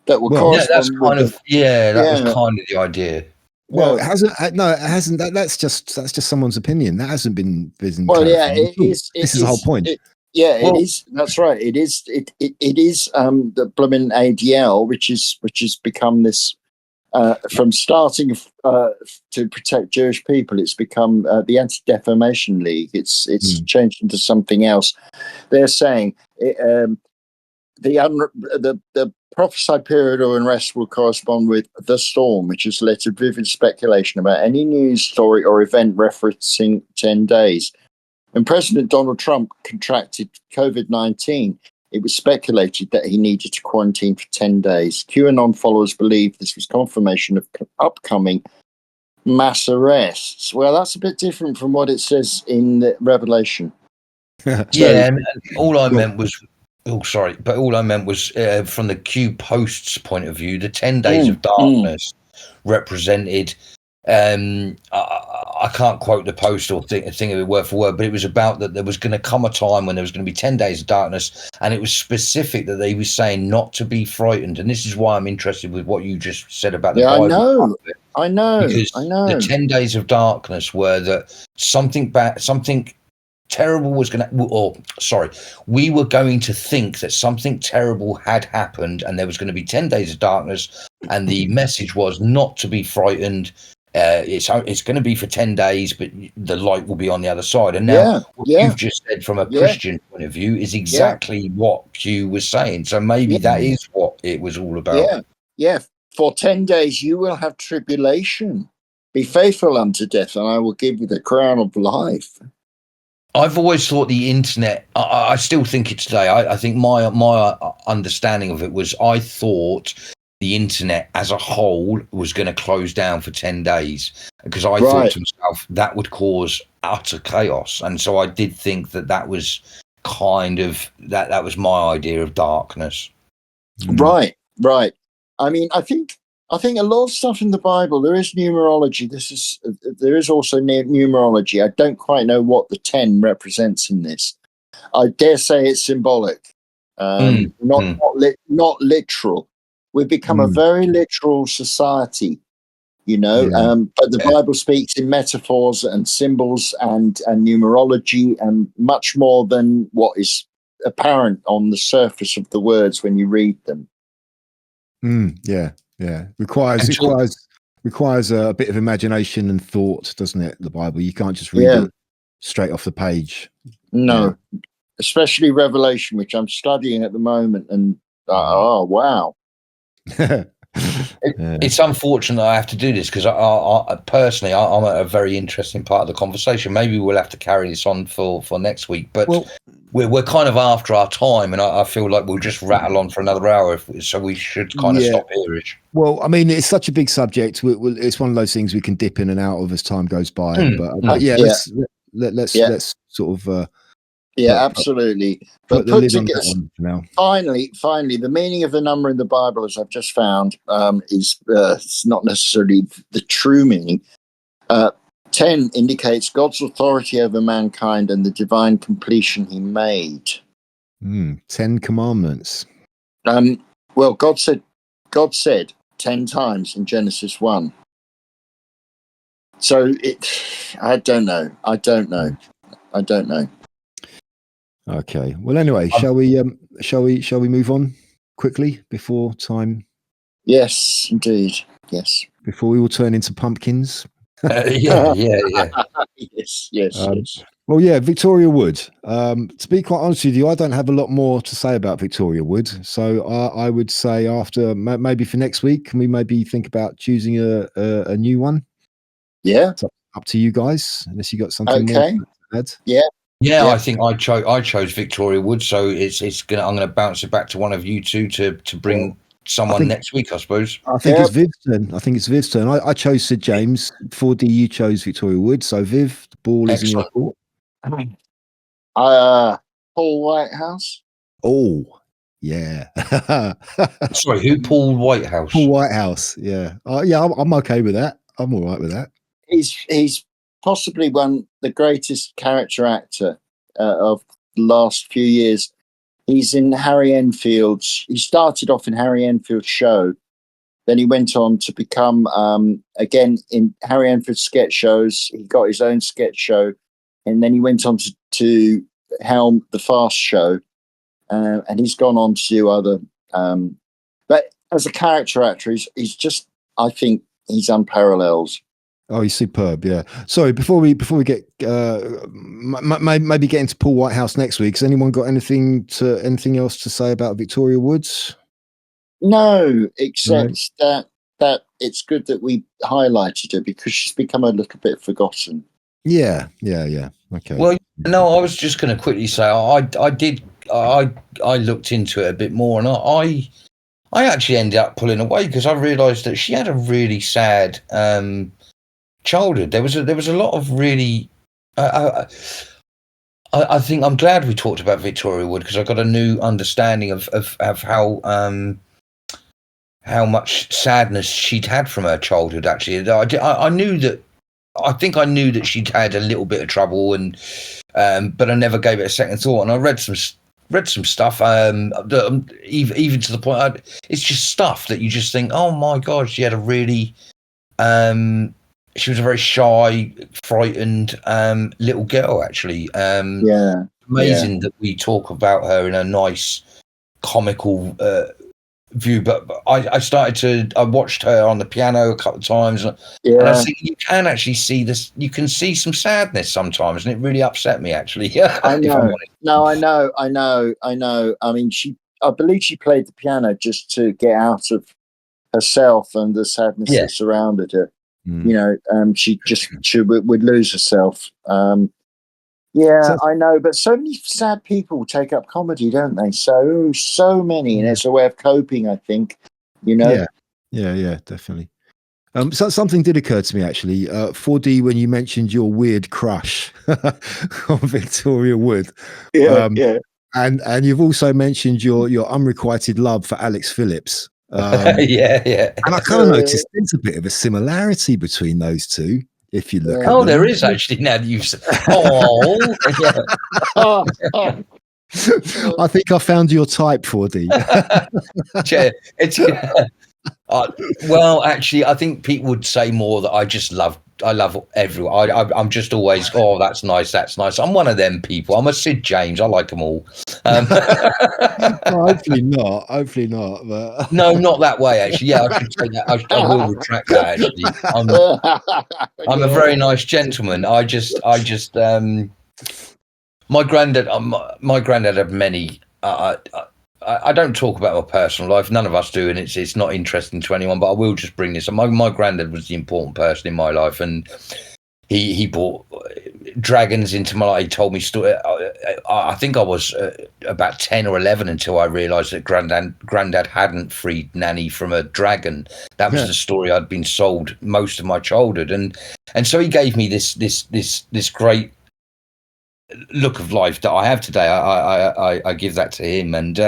S3: That will correspond
S1: that was kind of the idea.
S2: Well, it hasn't. No, it hasn't. That's just someone's opinion. That hasn't been.
S3: Well, yeah, it is.
S2: This is the whole point.
S3: It is. That's right. It is. It is. The blooming ADL, which has become this. From starting to protect Jewish people, it's become the Anti-Defamation League. It's changed into something else. They're saying the prophesied period of unrest will correspond with the storm, which has led to vivid speculation about any news story or event referencing 10 days. When President Donald Trump contracted COVID-19, it was speculated that he needed to quarantine for 10 days. QAnon followers believe this was confirmation of upcoming mass arrests. Well, that's a bit different from what it says in the Revelation.
S1: And all I meant was from the Q Post's point of view, the 10 days of darkness represented. I can't quote the post or think of it word for word, but it was about that there was going to come a time when there was going to be 10 days of darkness, and it was specific that they were saying not to be frightened. And this is why I'm interested with what you just said about the Bible.
S3: I know.
S1: Because the 10 days of darkness were that something terrible was going to, we were going to think that something terrible had happened, and there was going to be 10 days of darkness, and the message was not to be frightened. It's going to be for 10 days, but the light will be on the other side. And now what you've just said from a Christian point of view is exactly what Q was saying. So maybe that is what it was all about.
S3: Yeah. For 10 days you will have tribulation. Be faithful unto death, and I will give you the crown of life.
S1: I've always thought the internet, I still think it today. I think my understanding of it was, I thought the internet as a whole was going to close down for 10 days, because I thought to myself that would cause utter chaos. And so I did think that was kind of that was my idea of darkness.
S3: Right. I mean, I think a lot of stuff in the Bible, there is numerology. There is also numerology. I don't quite know what the 10 represents in this. I dare say it's symbolic, not literal. We've become a very literal society, but the Bible speaks in metaphors and symbols and numerology, and much more than what is apparent on the surface of the words when you read them.
S2: Requires a bit of imagination and thought, doesn't it? The Bible, you can't just read it straight off the page.
S3: No, especially Revelation, which I'm studying at the moment, and wow.
S1: It's unfortunate I have to do this, because I personally, I'm at a very interesting part of the conversation. Maybe we'll have to carry this on for next week. But we're kind of after our time, and I feel like we'll just rattle on for another hour. So we should kind of stop here, Rich.
S2: Well, I mean, it's such a big subject. It's one of those things we can dip in and out of as time goes by. Let's sort of.
S3: Absolutely.
S2: Put the lid on that one for now.
S3: Finally, the meaning of the number in the Bible, as I've just found, is it's not necessarily the true meaning. 10 indicates God's authority over mankind and the divine completion he made.
S2: 10 commandments.
S3: Well, God said 10 times in Genesis 1. So I don't know.
S2: Okay. Well, anyway, shall we move on quickly before time?
S3: Yes, indeed. Yes.
S2: Before we all turn into pumpkins.
S1: Yeah.
S3: Yes.
S2: Well, yeah, Victoria Wood. To be quite honest with you, I don't have a lot more to say about Victoria Wood. So I would say after maybe for next week, can we maybe think about choosing a new one?
S3: Yeah.
S2: It's up to you guys, unless you got something more to add.
S1: Yeah, I think I chose Victoria Wood, so I'm gonna bounce it back to one of you two to bring someone next week, I suppose.
S2: I think it's Viv's turn. I chose Sid James. 4D, you chose Victoria Wood. So Viv, the ball is in your court.
S3: Paul Whitehouse.
S2: Oh, yeah.
S1: Sorry, who? Paul Whitehouse.
S2: Paul Whitehouse. Yeah. I'm okay with that. I'm all right with that.
S3: He's possibly the greatest character actor of the last few years. He's in Harry Enfield's. He started off in Harry Enfield's show. Then he went on to become, again, in Harry Enfield's sketch shows. He got his own sketch show. And then he went on to helm the Fast Show. And he's gone on to do other. But as a character actor, he's just, I think he's unparalleled.
S2: Oh, he's superb. Yeah. Sorry, before we get maybe get into Paul Whitehouse next week. Has anyone got anything else to say about Victoria Woods?
S3: No, except that it's good that we highlighted her because she's become a little bit forgotten.
S2: Yeah. Okay.
S1: Well, no, I was just going to quickly say I looked into it a bit more, and I actually ended up pulling away because I realised that she had a really sad childhood. There was a lot of really. I think I'm glad we talked about Victoria Wood because I got a new understanding of how much sadness she'd had from her childhood. Actually, I knew that. I think I knew that she'd had a little bit of trouble, and but I never gave it a second thought. And I read some stuff, even to the point it's just stuff that you just think, oh my god, she had a really. She was a very shy, frightened little girl, actually. Amazing that we talk about her in a nice, comical view. But I watched her on the piano a couple of times, and I was thinking, you can actually see this. You can see some sadness sometimes, and it really upset me, actually.
S3: I know. No, I know. I mean, I believe she played the piano just to get out of herself and the sadness that surrounded her. You know, she would lose herself. I know, but so many sad people take up comedy, don't they? So many, and it's a way of coping, I think. You know.
S2: Yeah, definitely. So something did occur to me actually, 4D, when you mentioned your weird crush on Victoria Wood. And you've also mentioned your unrequited love for Alex Phillips.
S1: Yeah.
S2: And I kind of noticed there's a bit of a similarity between those two, if you look at them.
S1: There is actually, now that you've said.
S2: I think I found your type, 4D.
S1: Well, actually, I think people would say more that I love everyone. I'm just always, that's nice. I'm one of them people. I'm a Sid James. I like them all.
S2: Hopefully not. But
S1: no, not that way. Actually, I should say that. I will retract that. Actually, I'm a very nice gentleman. I just my granddad had many. I don't talk about my personal life. None of us do, and it's not interesting to anyone. But I will just bring this. My granddad was the important person in my life, and he brought dragons into my life. He told me story. I think I was about 10 or 11 until I realised that Grandad hadn't freed Nanny from a dragon. That was the story I'd been sold most of my childhood, and so he gave me this great look of life that I have today. I give that to him, and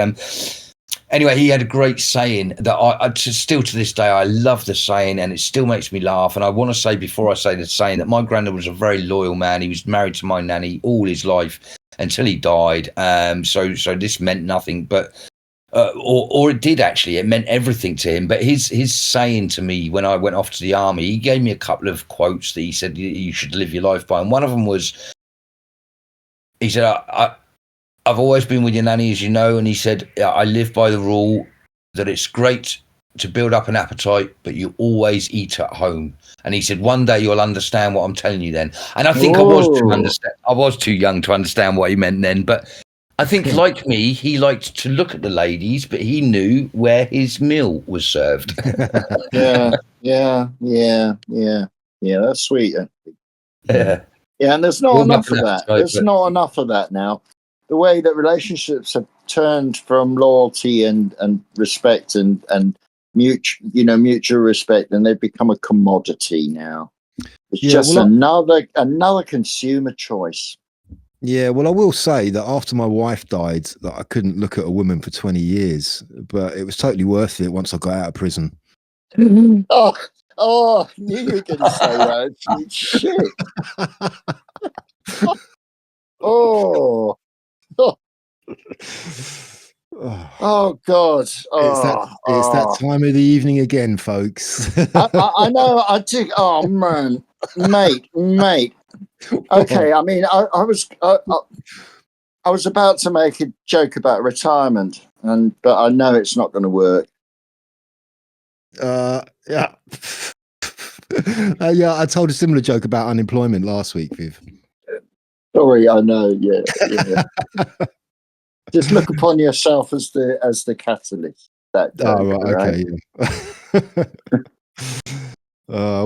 S1: anyway, he had a great saying that I still to this day I love the saying, and it still makes me laugh. And I want to say before I say the saying that my granddad was a very loyal man. He was married to my nanny all his life until he died. So this meant nothing, but or it did actually. It meant everything to him. But his saying to me when I went off to the army, he gave me a couple of quotes that he said you should live your life by, and one of them was, he said, I've always been with your nanny, as you know, and he said, I live by the rule that it's great to build up an appetite, but you always eat at home. And he said, one day you'll understand what I'm telling you then. And I think I was too young to understand what he meant then. But I think, like me, he liked to look at the ladies, but he knew where his meal was served.
S3: Yeah. That's sweet.
S1: Yeah.
S3: Yeah, and there's not enough of that. There's not enough of that now. The way that relationships have turned from loyalty and respect and mutual respect, and they've become a commodity now. It's just another consumer choice.
S2: Yeah, well, I will say that after my wife died, that I couldn't look at a woman for 20 years, but it was totally worth it once I got out of prison.
S3: Oh, I knew you were going to say that. Shit. Oh, God.
S2: It's that time of the evening again, folks.
S3: I know. I think. Oh man, mate. Okay, I mean, I was about to make a joke about retirement, but I know it's not going to work.
S2: Yeah. Yeah, I told a similar joke about unemployment last week, Viv.
S3: Sorry, I know. Yeah. Just look upon yourself as the catalyst. That joke,
S2: right? Okay.
S1: Yeah.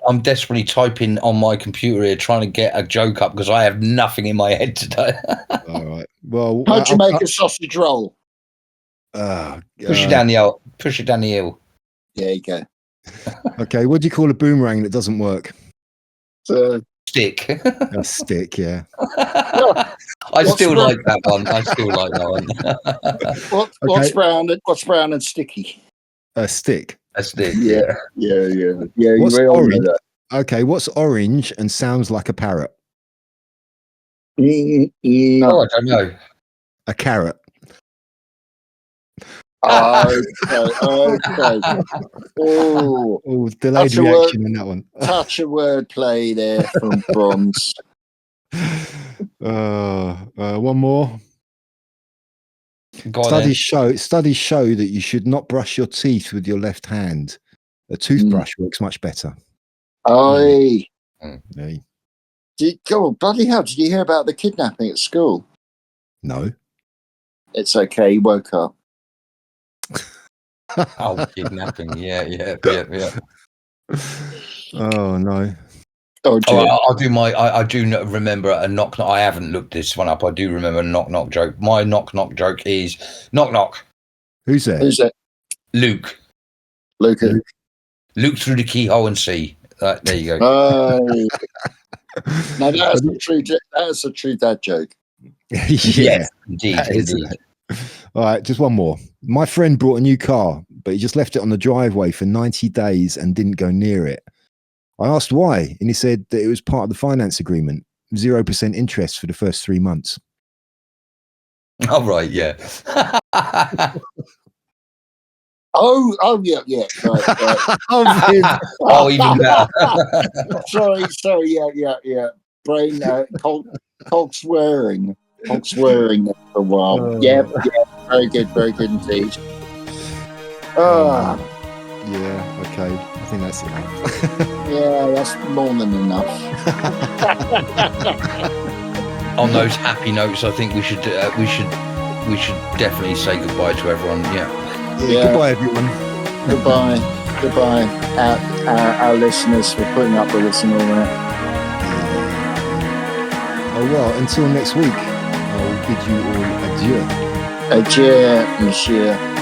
S1: I'm desperately typing on my computer here, trying to get a joke up because I have nothing in my head today.
S2: All right. Well,
S3: how'd you make a sausage roll?
S1: Push it down the hill. Push it down the hill.
S3: There you go.
S2: Okay. What do you call a boomerang that doesn't work?
S1: Stick.
S2: A stick. Yeah.
S1: I still like that one.
S3: What's brown and sticky?
S2: A stick.
S1: A stick.
S3: Yeah.
S2: What's orange? Okay. What's orange and sounds like a parrot?
S3: No.
S1: Oh, I don't know.
S2: A carrot.
S3: Okay. Oh,
S2: delayed reaction on that one.
S3: Touch of wordplay there from Bronze.
S2: One more. Studies show that you should not brush your teeth with your left hand. A toothbrush works much better.
S3: Aye.
S2: Hey.
S3: Bloody hell! Did you hear about the kidnapping at school?
S2: No.
S3: It's okay. He woke up.
S1: Oh, kidnapping! Yeah.
S2: Oh no.
S3: Oh,
S1: I do remember a knock. I haven't looked this one up. I do remember a knock joke. My knock joke is knock.
S2: Who's there?
S3: Who's that?
S1: Luke.
S3: Luke
S1: through the keyhole and see. There you go.
S3: Now that's a true dad joke.
S1: Yes, indeed.
S2: All right, just one more. My friend brought a new car, but he just left it on the driveway for 90 days and didn't go near it. I asked why, and he said that it was part of the finance agreement, 0% interest for the first 3 months.
S1: Oh, right, yeah.
S3: Oh, yeah.
S2: Right.
S1: Oh, even better.
S3: sorry, yeah. Brain, cog swearing for a while. Yeah, very good indeed.
S2: Yeah, okay. I think that's enough.
S3: Yeah, that's more than enough.
S1: On those happy notes, I think we should definitely say goodbye to everyone.
S2: Yeah. Goodbye, everyone.
S3: Goodbye. Our listeners for putting up with us and all that.
S2: well, until next week, I will bid you all adieu.
S3: Adieu, monsieur.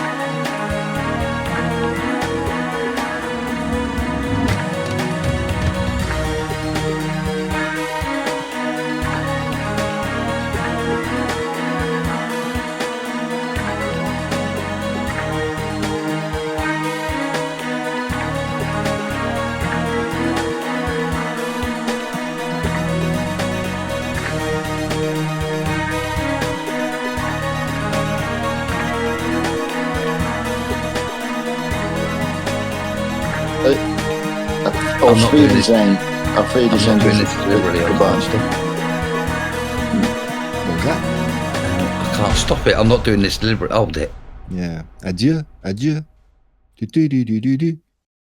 S1: I'm not doing this.
S3: Auf Wiedersehen.
S1: I'm not doing this deliberately. I
S3: Goodbye.
S1: can't stop.
S2: What was that?
S1: I can't stop it. I'm not doing this deliberately. Hold it.
S2: Yeah. Adieu. Adieu. Do, do, do, do, do, do.